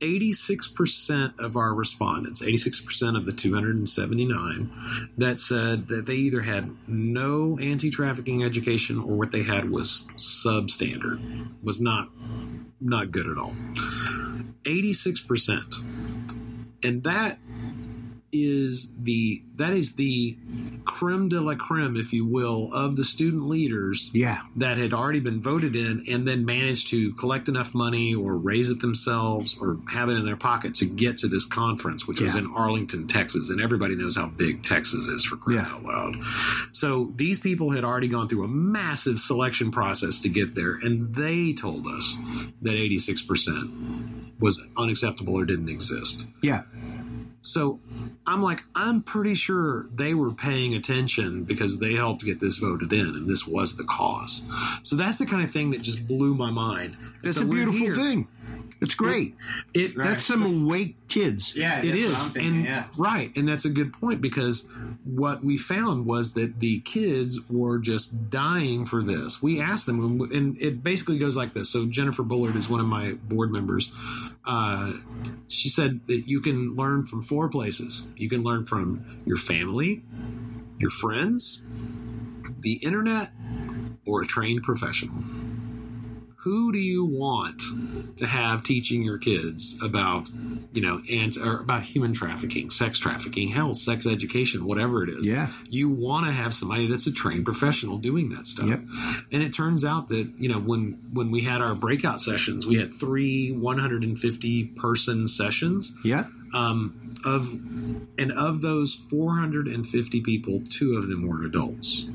86% of our respondents, 86% of the 279, that said that they either had no anti-trafficking education or what they had was substandard, was not good at all. 86%. And that is the creme de la creme, if you will, of the student leaders that had already been voted in and then managed to collect enough money or raise it themselves or have it in their pocket to get to this conference, which was in Arlington, Texas. And everybody knows how big Texas is, for crying out loud. So these people had already gone through a massive selection process to get there, and they told us that 86% was unacceptable or didn't exist. Yeah. So I'm pretty sure they were paying attention because they helped get this voted in, and this was the cause. So that's the kind of thing that just blew my mind. It's a beautiful thing. It's great. That's some awake kids. Yeah, it is. Right. And that's a good point, because what we found was that the kids were just dying for this. We asked them, and it basically goes like this. So Jennifer Bullard is one of my board members. She said that you can learn from 4 places. You can learn from your family, Your friends, the internet, or a trained professional? Who do you want to have teaching your kids about, or about human trafficking, sex trafficking, health, sex education, whatever it is? Yeah. You want to have somebody that's a trained professional doing that stuff. Yep. And it turns out that, when we had our breakout sessions, we had 3 150-person sessions. Yeah. Of those 450 people, 2 of them were adults.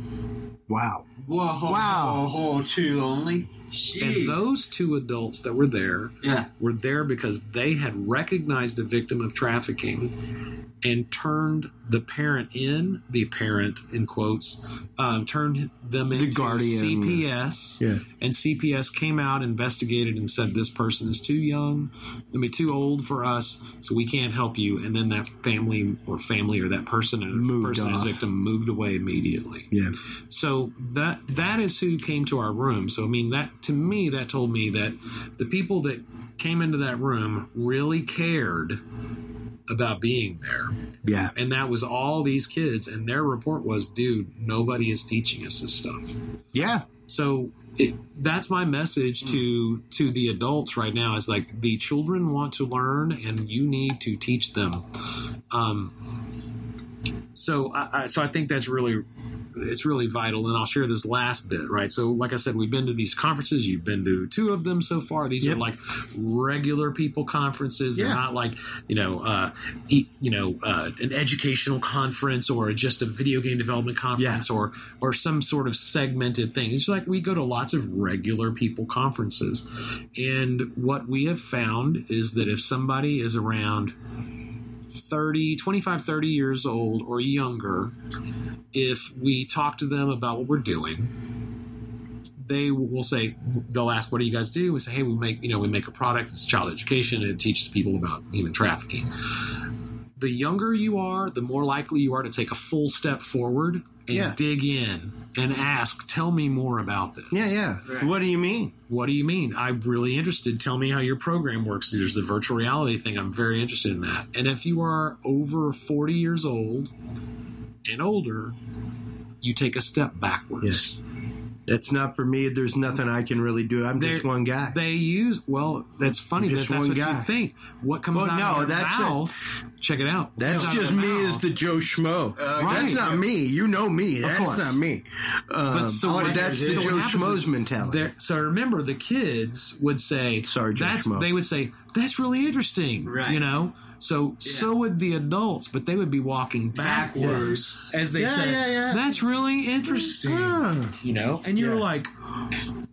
Wow. Whoa. Wow. 2 only? Jeez. And those 2 adults that were there were there because they had recognized a victim of trafficking and turned the parent in quotes, turned them into guardian. CPS. Yeah. And CPS came out, investigated, and said, this person is too too old for us, so we can't help you. And then that family or that person as victim moved away immediately. Yeah. So that is who came to our room. So, that told me that the people that came into that room really cared about being there. Yeah. And that was all these kids, and their report was, dude, nobody is teaching us this stuff. Yeah. So that's my message to the adults right now, is like, the children want to learn and you need to teach them. So I think that's really vital. And I'll share this last bit, right? So like I said, we've been to these conferences. You've been to 2 of them so far. These are like regular people conferences. They're not like, an educational conference or just a video game development conference or some sort of segmented thing. It's like we go to lots of regular people conferences. And what we have found is that if somebody is around 25, 30 years old or younger, if we talk to them about what we're doing, they'll ask, what do you guys do? We say, hey, we make a product. It's child education, and it teaches people about human trafficking. The younger you are, the more likely you are to take a full step forward and dig in and ask, tell me more about this. Yeah. Right. What do you mean? What do you mean? I'm really interested. Tell me how your program works. There's the virtual reality thing. I'm very interested in that. And if you are over 40 years old and older, you take a step backwards. Yes. That's not for me. There's nothing I can really do. I'm just one guy. That's funny. That's what guy. You think. What comes out of your mouth? Check it out. That's just me as the Joe Schmo. That's not me. You know me. That's not me. That's the Joe Schmo's mentality. So remember, the kids would say, sorry, Joe Schmo. They would say, that's really interesting. Right. So would the adults, but they would be walking backwards as they said, that's really interesting. And you're like,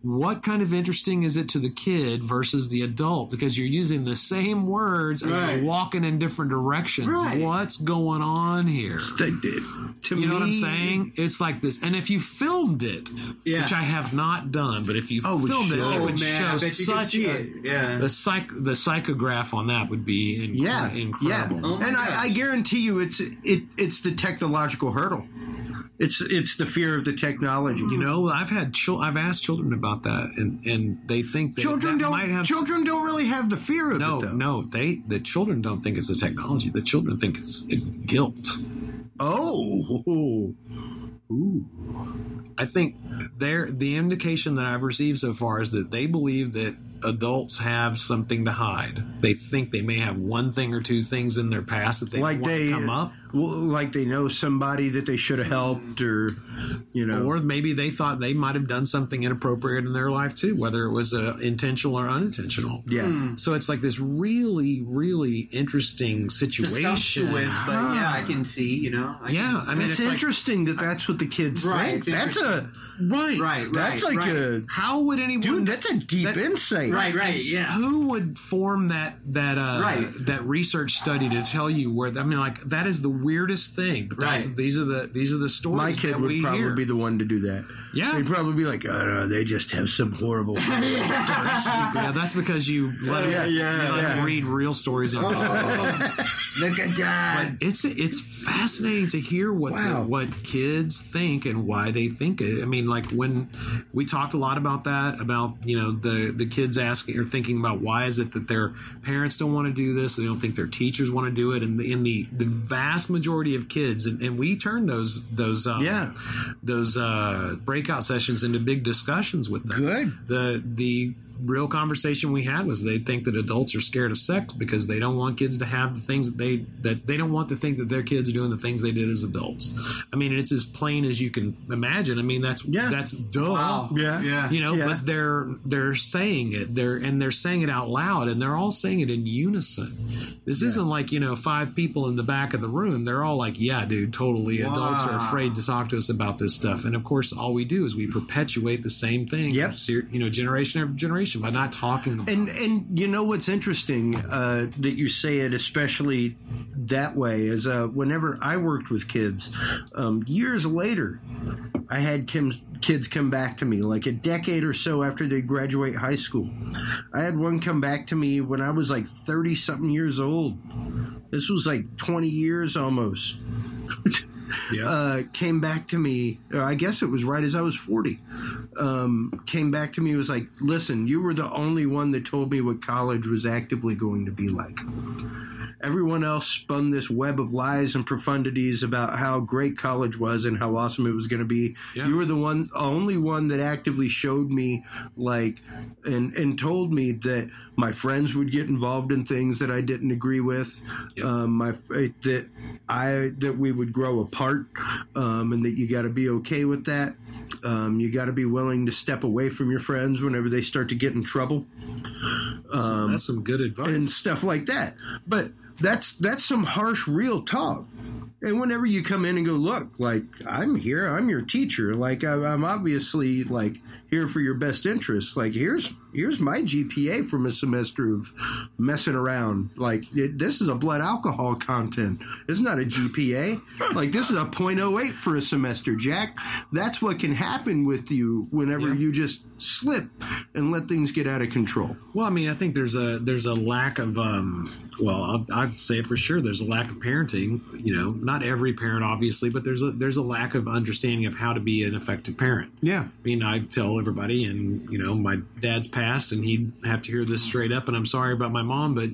what kind of interesting is it to the kid versus the adult? Because you're using the same words and you're walking in different directions. Right. What's going on here? You know what I'm saying? It's like this. And if you filmed it, which I have not done, but if you filmed it, it would show such the psychograph on that would be incredible. Yeah. And I guarantee you it's the technological hurdle. It's the fear of the technology. I've asked children about that, and they think that children don't really have the fear of it. No, the children don't think it's the technology. The children think it's guilt. Oh, ooh. I think the indication that I've received so far is that they believe that adults have something to hide. They think they may have one thing or 2 things in their past that they want to come up. Like they know somebody that they should have helped, or or maybe they thought they might have done something inappropriate in their life too, whether it was intentional or unintentional. Yeah. So it's like this really, really interesting situation. Presumptuous, but I can see. It's interesting that's what the kids think. That's how would anyone? Dude, that's a deep insight. Right. Yeah. Who would form that research study to tell you where? That is the weirdest thing. But these are the stories. My kid would probably be the one to do that. Yeah, he'd probably be like, "Oh no, they just have some horrible." That's because you let him read real stories. Look at that. But it's fascinating to hear what kids think and why they think it. When we talked a lot about that, about the kids asking or thinking about why is it that their parents don't want to do this, they don't think their teachers want to do it, and in the vast majority of kids, and we turn those breakout sessions into big discussions with them. Good. The real conversation we had was they think that adults are scared of sex because they don't want kids to have the things that they don't want to think that their kids are doing the things they did as adults. I mean, it's as plain as you can imagine. I mean, that's duh. Wow. Yeah. You know, but they're saying it. They're saying it out loud, and they're all saying it in unison. This isn't like, 5 people in the back of the room. They're all like, yeah, dude, totally. Wow. Adults are afraid to talk to us about this stuff. And of course, all we do is we perpetuate the same thing. Yep. Generation after generation by not talking about it. And you know what's interesting that you say it especially that way is whenever I worked with kids, years later, I had kids come back to me like a decade or so after they graduate high school. I had one come back to me when I was like 30-something years old. This was like 20 years almost. Came back to me, I guess it was right as I was 40. Came back to me, was like, listen, you were the only one that told me what college was actively going to be like. Everyone else spun this web of lies and profundities about how great college was and how awesome it was going to be. Yeah. You were the only one that actively showed me, like, and told me that my friends would get involved in things that I didn't agree with. Yep. That we would grow apart, and that you got to be okay with that. You got to be willing to step away from your friends whenever they start to get in trouble. That's some good advice and stuff like that. But that's some harsh, real talk. And whenever you come in and go, look, like, I'm here, I'm your teacher. Like, I'm obviously, like, here for your best interest. Like, here's my GPA from a semester of messing around. Like, this is a blood alcohol content. It's not a GPA. Like, this is a 0.08 for a semester, Jack. That's what can happen with you whenever you just slip and let things get out of control. Well, I mean, I think there's a lack of, I'd say for sure there's a lack of parenting. Not every parent, obviously, but there's a lack of understanding of how to be an effective parent. Yeah. I mean, I tell everybody, and, my dad's passed, and he'd have to hear this straight up, and I'm sorry about my mom, but,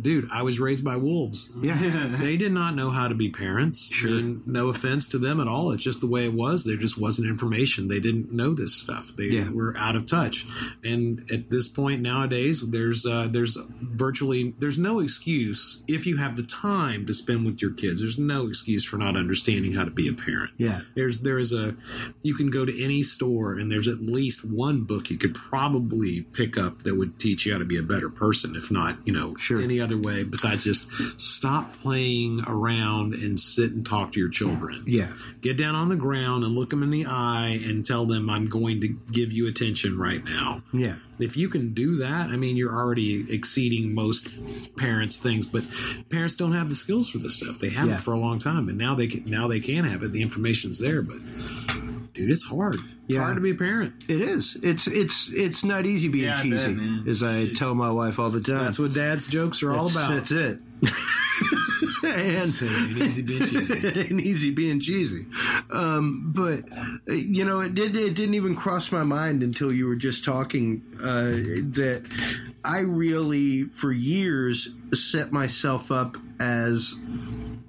dude, I was raised by wolves. Yeah. They did not know how to be parents. Sure. I mean, no offense to them at all. It's just the way it was. There just wasn't information. They didn't know this stuff. They were out of touch. And at this point nowadays, there's no excuse if you have the time to spend with your kids. There's no excuse for not understanding how to be a parent. Yeah. You can go to any store and there's at least one book you could probably pick up that would teach you how to be a better person, if not, any other way besides just stop playing around and sit and talk to your children. Yeah. Get down on the ground and look them in the eye and tell them, I'm going to give you attention right now. Yeah. If you can do that, I mean, you're already exceeding most parents' things, but parents don't have the skills for this stuff. They haven't for a long time, and now they can have it. The information's there, but dude, it's hard. It's hard to be a parent. It is. It's not easy being cheesy, as I tell my wife all the time. That's what dad's jokes are all about. That's it. and easy being cheesy. And easy being cheesy. But it didn't even cross my mind until you were just talking that I really, for years, set myself up as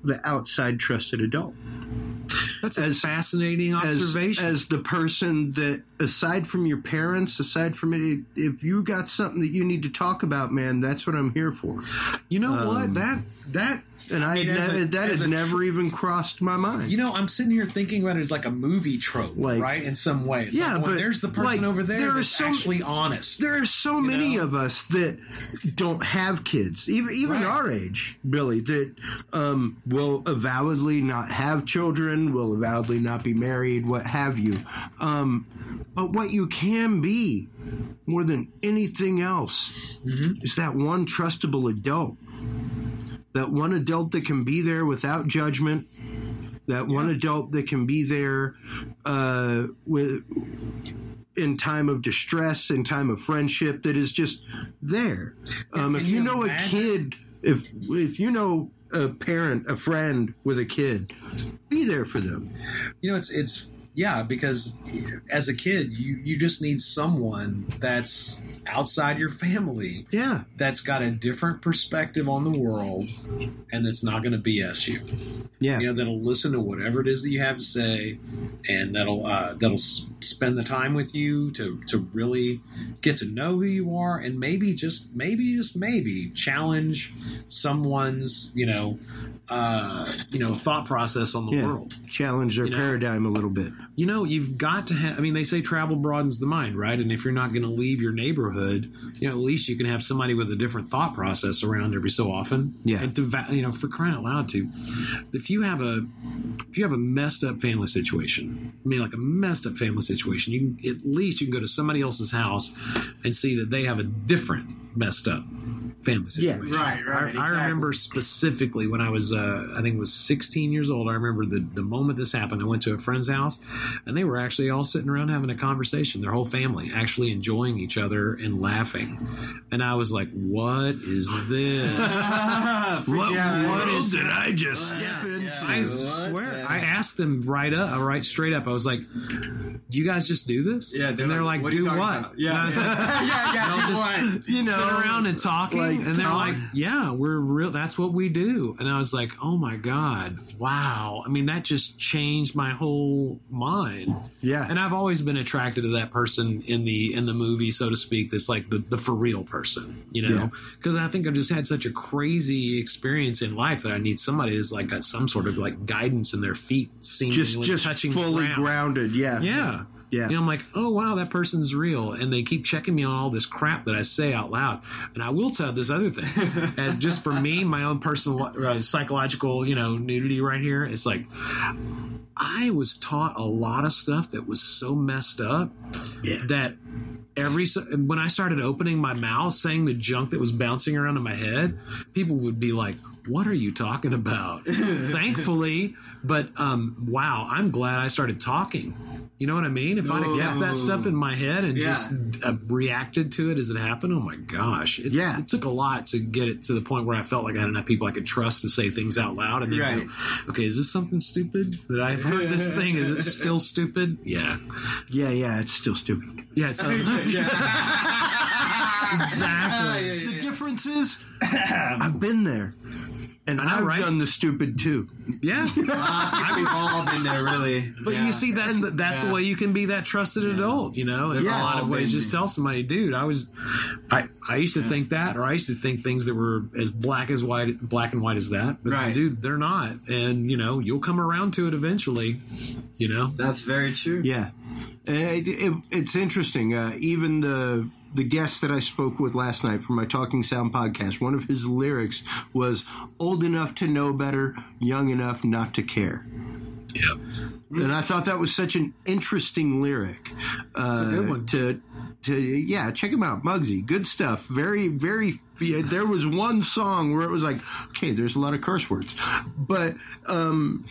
the outside trusted adult. That's a fascinating observation. As the person that, aside from your parents, aside from it, if you got something that you need to talk about, man, that's what I'm here for. You know what? That had never even crossed my mind. I'm sitting here thinking about it as like a movie trope, right? In some ways. But there's the person over there that's actually honest. There are so many of us that don't have kids, even our age, Billy, that will avowedly not have children, will avowedly not be married, what have you. But what you can be, more than anything else, is that one trustable adult. That one adult that can be there without judgment. That one adult that can be there in time of distress, in time of friendship, that is just there. If you know a kid, if you know a parent, a friend with a kid, be there for them. It's Yeah, because as a kid, you just need someone that's outside your family. Yeah. That's got a different perspective on the world and that's not going to BS you. Yeah. You know, that'll listen to whatever it is that you have to say, and that'll spend the time with you to really get to know who you are, and maybe challenge someone's thought process on the world. Challenge their paradigm a little bit. You know, you've got to have, I mean, they say travel broadens the mind, right? And if you're not going to leave your neighborhood, at least you can have somebody with a different thought process around every so often. Yeah. And for crying out loud too, if you have a messed up family situation, like a messed up family situation, you can go to somebody else's house and see that they have a different messed up family situation. Yeah, right. Exactly. I remember specifically when I was, I think it was 16 years old. I remember the moment this happened. I went to a friend's house, and they were actually all sitting around having a conversation. Their whole family actually enjoying each other and laughing. And I was like, "What is this? What did I just step into?" I swear, I asked them right straight up. I was like, "Do you guys just do this?" Yeah, and they're like, "Do what?" About? Yeah, and I was like, do what? Sit around and talking. And they're like, yeah, we're real. That's what we do. And I was like, oh my God, wow. I mean, that just changed my whole mind. Yeah. And I've always been attracted to that person in the movie, so to speak. That's like the for real person, because I think I've just had such a crazy experience in life that I need somebody that's like got some sort of like guidance in their feet, seemingly just touching fully ground. Grounded. Yeah. Yeah. Yeah. I'm like, oh, wow, that person's real. And they keep checking me on all this crap that I say out loud. And I will tell this other thing. As just for me, my own personal psychological, nudity right here. It's like I was taught a lot of stuff that was so messed up that when I started opening my mouth, saying the junk that was bouncing around in my head, people would be like, what are you talking about? Thankfully, but wow, I'm glad I started talking. You know what I mean? If I'd have kept that stuff in my head and just reacted to it as it happened, oh my gosh. It took a lot to get it to the point where I felt like I had enough people I could trust to say things out loud. And then go, okay, is this something stupid? That I've heard this thing? Is it still stupid? Yeah. Yeah, it's still stupid. Yeah, it's still Exactly. The difference is, I've been there. And I've done the stupid too. Yeah. We've all been there, really. But you see, that's the way you can be that trusted adult, in a lot of ways. Just tell somebody, dude, I used to think that, or I used to think things that were as black and white as that. But dude, they're not. And, you'll come around to it eventually, That's very true. Yeah. It's interesting. Even the guest that I spoke with last night for my Talking Sound podcast, one of his lyrics was old enough to know better, young enough not to care. Yep. And I thought that was such an interesting lyric. It's a good one. Check him out. Muggsy. Good stuff. Very, very. There was one song where it was like, okay, there's a lot of curse words. But that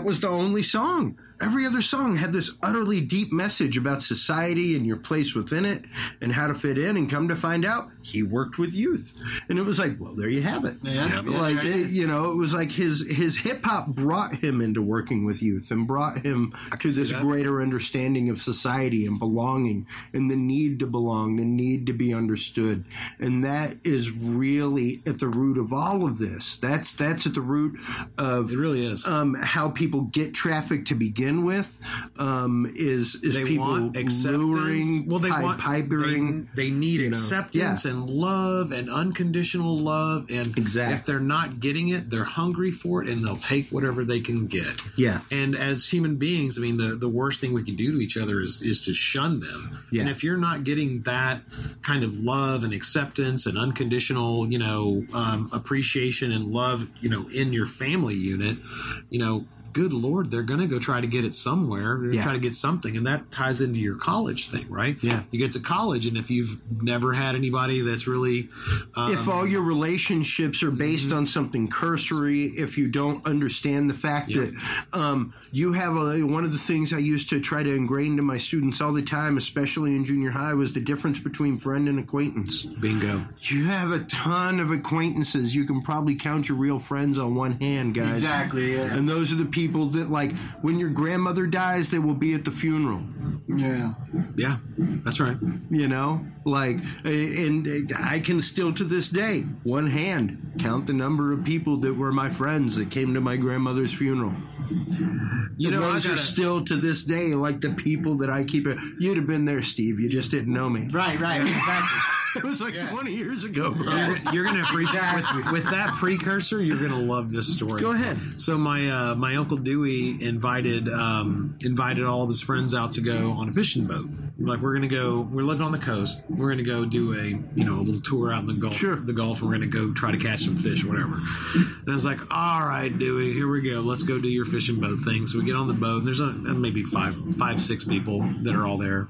was the only song. Every other song had this utterly deep message about society and your place within it and how to fit in. And come to find out, he worked with youth. And it was like, well, there you have it. Yeah. It was like his hip hop brought him into working with youth and brought him to this greater understanding of society and belonging and the need to belong, the need to be understood. And that is really at the root of all of this. That's at the root of it really is how people get trafficked to begin with. Is they people want luring, pipering. They need acceptance and love and unconditional love. And if they're not getting it, they're hungry for it, and they'll take whatever they can get. Yeah. And as human beings, I mean, the worst thing we can do to each other is to shun them. Yeah. And if you're not getting that kind of love and acceptance and unconditional, appreciation and love, in your family unit, good Lord, they're going to go try to get it somewhere. They're try to get something. And that ties into your college thing, right? Yeah. You get to college, and if you've never had anybody that's really... if all your relationships are based on something cursory, if you don't understand the fact that you have one of the things I used to try to ingrain to my students all the time, especially in junior high, was the difference between friend and acquaintance. Bingo. You have a ton of acquaintances. You can probably count your real friends on one hand, guys. Exactly, yeah. And those are the people that, like, when your grandmother dies, they will be at the funeral. Yeah. Yeah, that's right. You know, like, and I can still to this day, one hand, count the number of people that were my friends that came to my grandmother's funeral. You know, those are still to this day like the people that I keep it. You'd have been there, Steve. You just didn't know me. Right, exactly. It was like 20 years ago, bro. You're going to appreciate with that precursor. You're going to love this story. Go ahead. So my Uncle Dewey invited all of his friends out to go on a fishing boat. Like, we're going to go. We're living on the coast. We're going to go do a little tour out in the Gulf. Sure. The Gulf. And we're going to go try to catch some fish or whatever. And I was like, all right, Dewey, here we go. Let's go do your fishing boat thing. So we get on the boat. And there's maybe five, 6 people that are all there.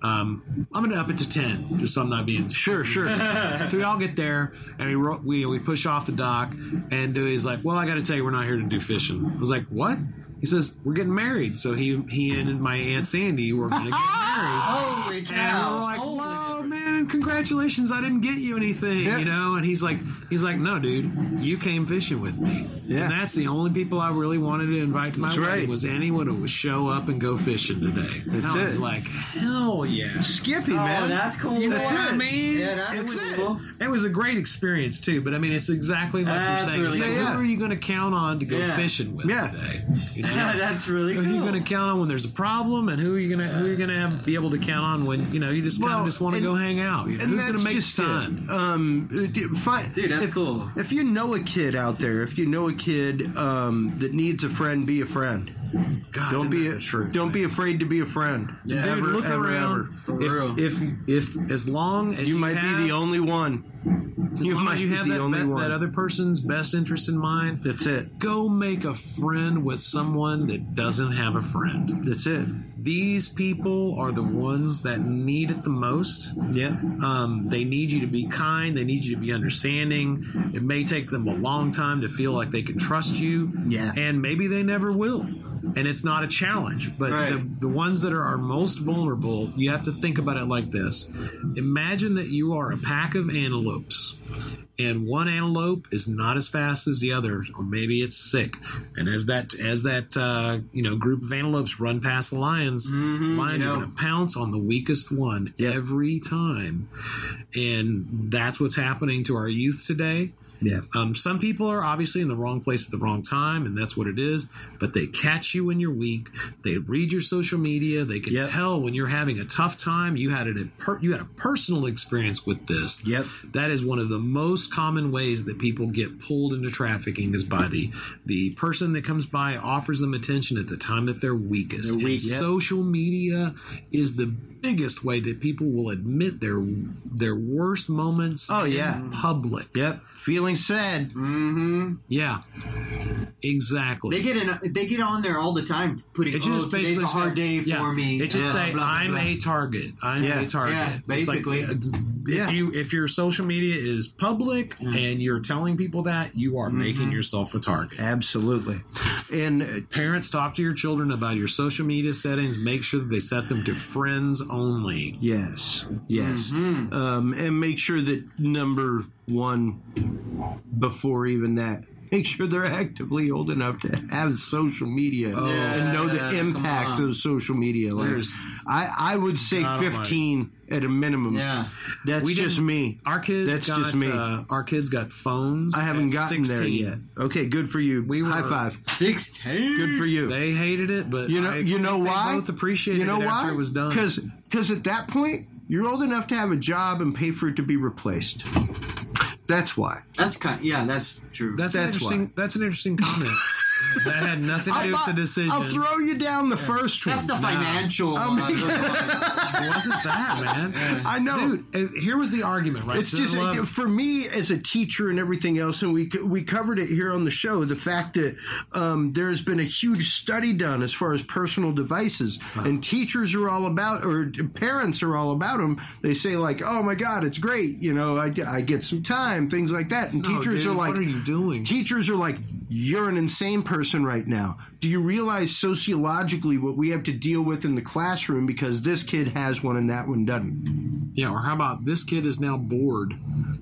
I'm going to up it to 10, just so I'm not being... Sure. So we all get there, and we push off the dock, and Dewey's like, well, I got to tell you, we're not here to do fishing. I was like, what? He says, we're getting married. So he and my Aunt Sandy were going to get married. Holy cow. And we're like, whoa, man, congratulations, I didn't get you anything, you know? And he's like, no, dude, you came fishing with me. Yeah. And that's the only people I really wanted to invite to my wedding was anyone who would show up and go fishing today. And I was like, hell yeah. Skippy, man. That's cool. You know what I mean? Yeah, that's cool. It was a great experience, too. But, I mean, it's exactly like you're saying. Really It's like, who are you going to count on to go fishing with today? You know? That's really cool. Who are you going to count on when there's a problem? And who are you going to be able to count on when, you just kind of just want to go hang out? You know? Who's going to make time? Dude, that's cool. If you know a kid out there, that needs a friend, be a friend. God, Don't be afraid to be a friend. Yeah, dude, look around. If as long as you might be the only one. You have that other person's best interest in mind. That's it. Go make a friend with someone that doesn't have a friend. That's it. These people are the ones that need it the most. Yeah. They need you to be kind. They need you to be understanding. It may take them a long time to feel like they can trust you. Yeah. And maybe they never will. And it's not a challenge. But the ones that are most vulnerable, you have to think about it like this. Imagine that you are a pack of antelopes. And one antelope is not as fast as the other, or maybe it's sick. And as that group of antelopes run past the lions, lions are going to pounce on the weakest one every time. And that's what's happening to our youth today. Yeah. Some people are obviously in the wrong place at the wrong time, and that's what it is. But they catch you when you're weak. They read your social media. They can tell when you're having a tough time. You had a personal experience with this. Yep. That is one of the most common ways that people get pulled into trafficking is by the person that comes by, offers them attention at the time that they're weakest. Social media is the biggest way that people will admit their worst moments in public. Yep. Feeling sad. Mm-hmm. Yeah. Exactly. They get on there all the time putting today's a hard day for me. It should say, I'm a target. I'm a target. Yeah, basically. If your social media is public and you're telling people that, you are making yourself a target. Absolutely. And parents, talk to your children about your social media settings. Make sure that they set them to friends only. Yes. And make sure that number one, before even that, make sure they're actively old enough to have social media and know the impact of social media. Like, I would say 15 at a minimum. Yeah, that's just me. Our kids our kids got phones. I haven't gotten 16. There yet. Okay, good for you. High five. 16. Good for you. They hated it, but you know why? They both appreciated it after it was done. Because at that point, you're old enough to have a job and pay for it to be replaced. That's why. That's true. That's an interesting comment. That had nothing to do with the decision. I'll throw you down the first one. That's the financial. It wasn't that, man. Yeah. I know. Dude, here was the argument, right? It's just, for me as a teacher and everything else, and we covered it here on the show, the fact that there's been a huge study done as far as personal devices, and teachers are all about, or parents are all about them. They say like, oh my God, it's great. I get some time, things like that. And teachers are like, what are you doing? Teachers are like, you're an insane person person right now? Do you realize sociologically what we have to deal with in the classroom because this kid has one and that one doesn't? Yeah, or how about this kid is now bored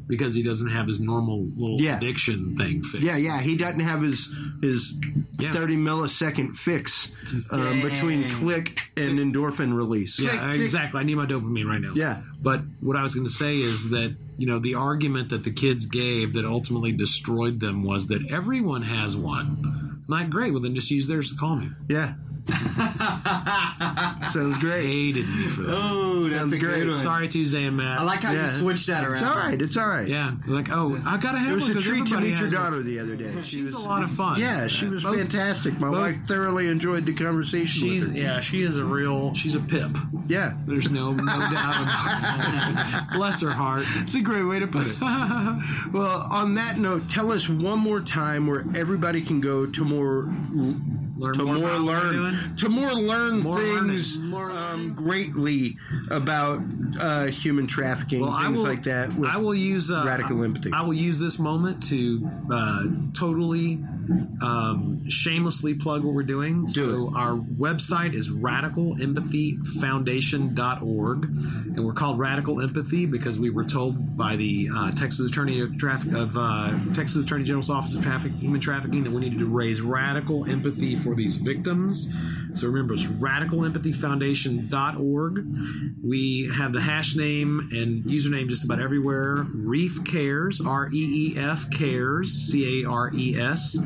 because he doesn't have his normal little addiction thing fixed. Yeah, he doesn't have his 30 millisecond fix between click and endorphin release. Yeah, exactly. I need my dopamine right now. Yeah. But what I was going to say is that, the argument that the kids gave that ultimately destroyed them was that everyone has one. I'm like, great, well then just use theirs to call me. Yeah. Sounds great. Hated me for that. Oh, that's a great one. Sorry, Tuesday and Matt. I like how you switched that around. It's all right. Yeah, like, I gotta have it was one a treat to meet your daughter one. the other day. She's a lot of fun. Yeah, she was fantastic. My wife thoroughly enjoyed the conversation with her. Yeah, she's a pip. Yeah. There's no doubt about it. Bless her heart. It's a great way to put it. Well, on that note, tell us one more time where everybody can go to learn things greatly about human trafficking, like that. I will use radical empathy. I will use this moment to totally shamelessly plug what we're doing. Our website is radicalempathyfoundation.org, and we're called Radical Empathy because we were told by the Texas Attorney General's Office of Human Trafficking that we needed to raise radical empathy for these victims. So remember, it's radicalempathyfoundation.org. We have the hash name and username just about everywhere. Reef Cares, REEF Cares, CARES.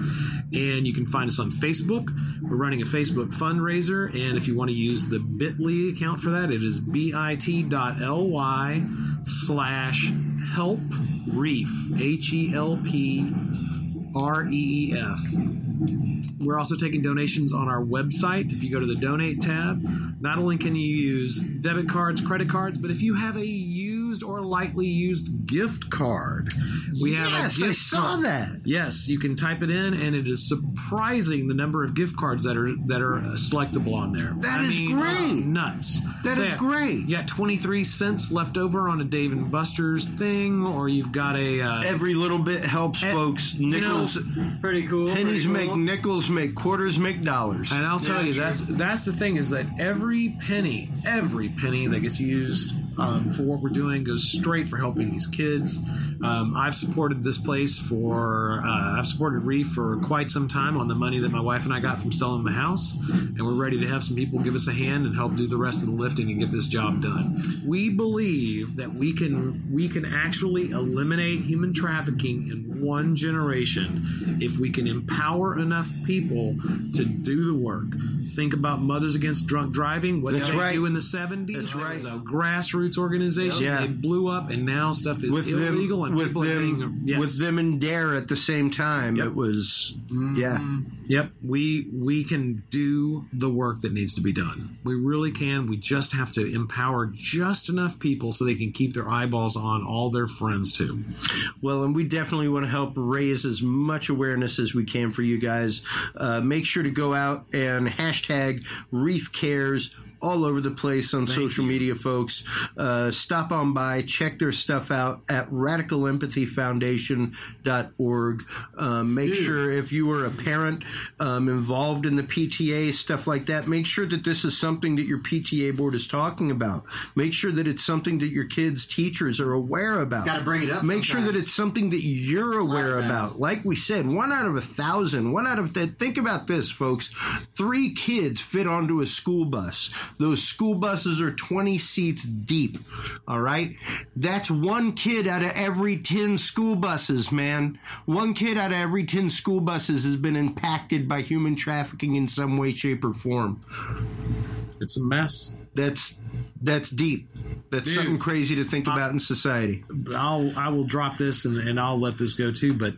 And you can find us on Facebook. We're running a Facebook fundraiser, and if you want to use the bit.ly account for that, it is bit.ly/helpreef, HELPREEF. We're also taking donations on our website. If you go to the donate tab, not only can you use debit cards, credit cards, but if you have a used or lightly used gift card, we have a gift I saw that. Yes, you can type it in, and it is surprising the number of gift cards that are selectable on there. That is great. It's nuts. That is great. You got 23 cents left over on a Dave & Buster's thing, or you've got a every little bit helps, folks. Nickels, pretty cool. Pennies make nickels, make quarters, make dollars. And I'll tell you, that's the thing, is that every penny that gets used for what we're doing goes straight for helping these kids. I've supported this place I've supported Reef for quite some time on the money that my wife and I got from selling the house, and we're ready to have some people give us a hand and help do the rest of the lifting and get this job done. We believe that we can actually eliminate human trafficking in one generation if we can empower enough people to do the work. Think about Mothers Against Drunk Driving. What did they do in the 70s? That's right. It was a grassroots organization. Yeah. They blew up, and now stuff is illegal. With them and Dare at the same time. Yep. It was, Yep. We can do the work that needs to be done. We really can. We just have to empower just enough people so they can keep their eyeballs on all their friends, too. Well, and we definitely want to help raise as much awareness as we can for you guys. Make sure to go out and hashtag Reef Cares all over the place on social media, folks. Stop on by, check their stuff out at radicalempathyfoundation.org. Make sure if you are a parent involved in the PTA, stuff like that, make sure that this is something that your PTA board is talking about. Make sure that it's something that your kids' teachers are aware about. Got to bring it up. Make sure that it's something that you're aware about. Like we said, 1 out of 1,000, think about this, folks. 3 kids fit onto a school bus. Those school buses are 20 seats deep, all right? That's 1 kid out of every 10 school buses, man. 1 kid out of every 10 school buses has been impacted by human trafficking in some way, shape, or form. It's a mess. That's deep. That's something crazy to think about in society. I will drop this and I'll let this go too, but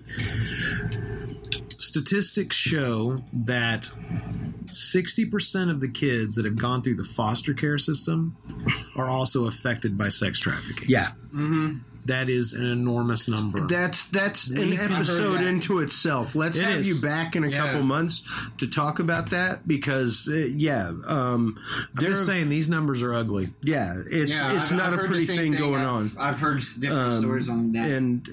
statistics show that 60% of the kids that have gone through the foster care system are also affected by sex trafficking. Yeah. Mm-hmm. that is an enormous number. That's an episode into itself. Let's have you back in a couple months to talk about that because, I'm just saying these numbers are ugly. Yeah, it's not a pretty thing going on. I've heard different stories on that. And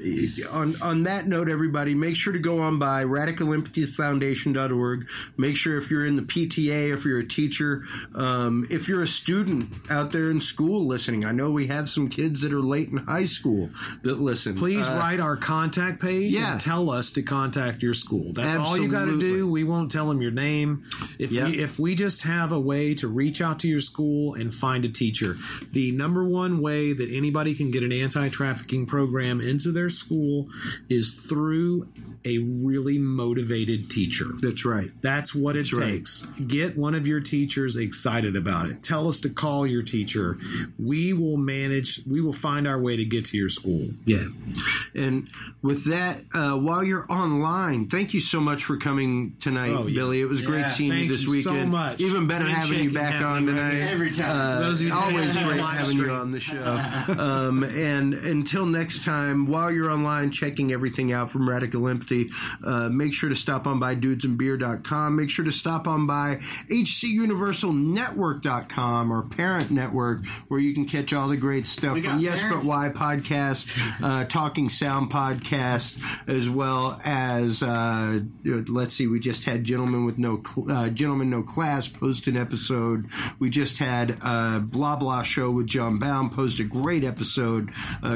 on that note, everybody, make sure to go on by radicalempathyfoundation.org. Make sure if you're in the PTA, if you're a teacher, if you're a student out there in school listening, I know we have some kids that are late in high school that listen. Please write our contact page and tell us to contact your school. That's all you got to do. We won't tell them your name. If we just have a way to reach out to your school and find a teacher, the number one way that anybody can get an anti-trafficking program into their school is through a really motivated teacher. That's right. That's what it takes. Right. Get one of your teachers excited about it. Tell us to call your teacher. We will find our way to get to your school. Yeah. And with that, while you're online, thank you so much for coming tonight, Billy. It was great seeing you this weekend. So much. Even better having you back on tonight. Every time. Always great having you on the show. And until next time, while you're online checking everything out from Radical Empathy, make sure to stop on by dudesandbeer.com. Make sure to stop on by hcuniversalnetwork.com, our parent network, where you can catch all the great stuff from Yes But Why podcast, Talking Sound podcast, as well as let's see, we just had Gentlemen No Class post an episode. We just had Blah Blah Show with John Baum post a great episode.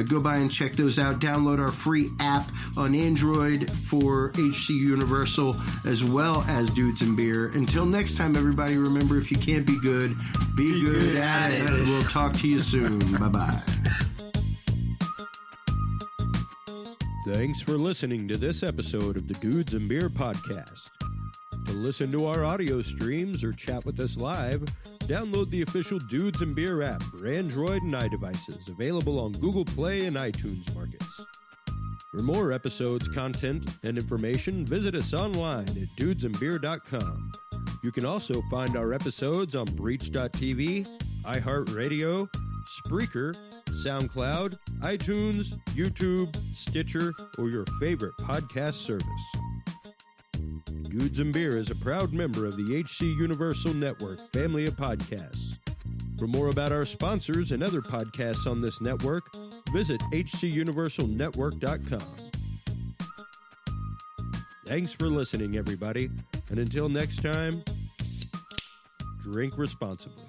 Go by and check those out. Download our free app on Android for HC Universal, as well as Dudes and Beer. Until next time, everybody, remember, if you can't be good, be good at it. We'll talk to you soon. Bye-bye. Thanks for listening to this episode of the Dudes and Beer podcast. To listen to our audio streams or chat with us live, download the official Dudes and Beer app for Android and iDevices, available on Google Play and iTunes markets. For more episodes, content, and information, visit us online at dudesandbeer.com. You can also find our episodes on Breach.tv, iHeartRadio, Spreaker, SoundCloud, iTunes, YouTube, Stitcher, or your favorite podcast service. Dudes and Beer is a proud member of the HC Universal Network family of podcasts. For more about our sponsors and other podcasts on this network, visit hcuniversalnetwork.com. Thanks for listening, everybody, and until next time, drink responsibly.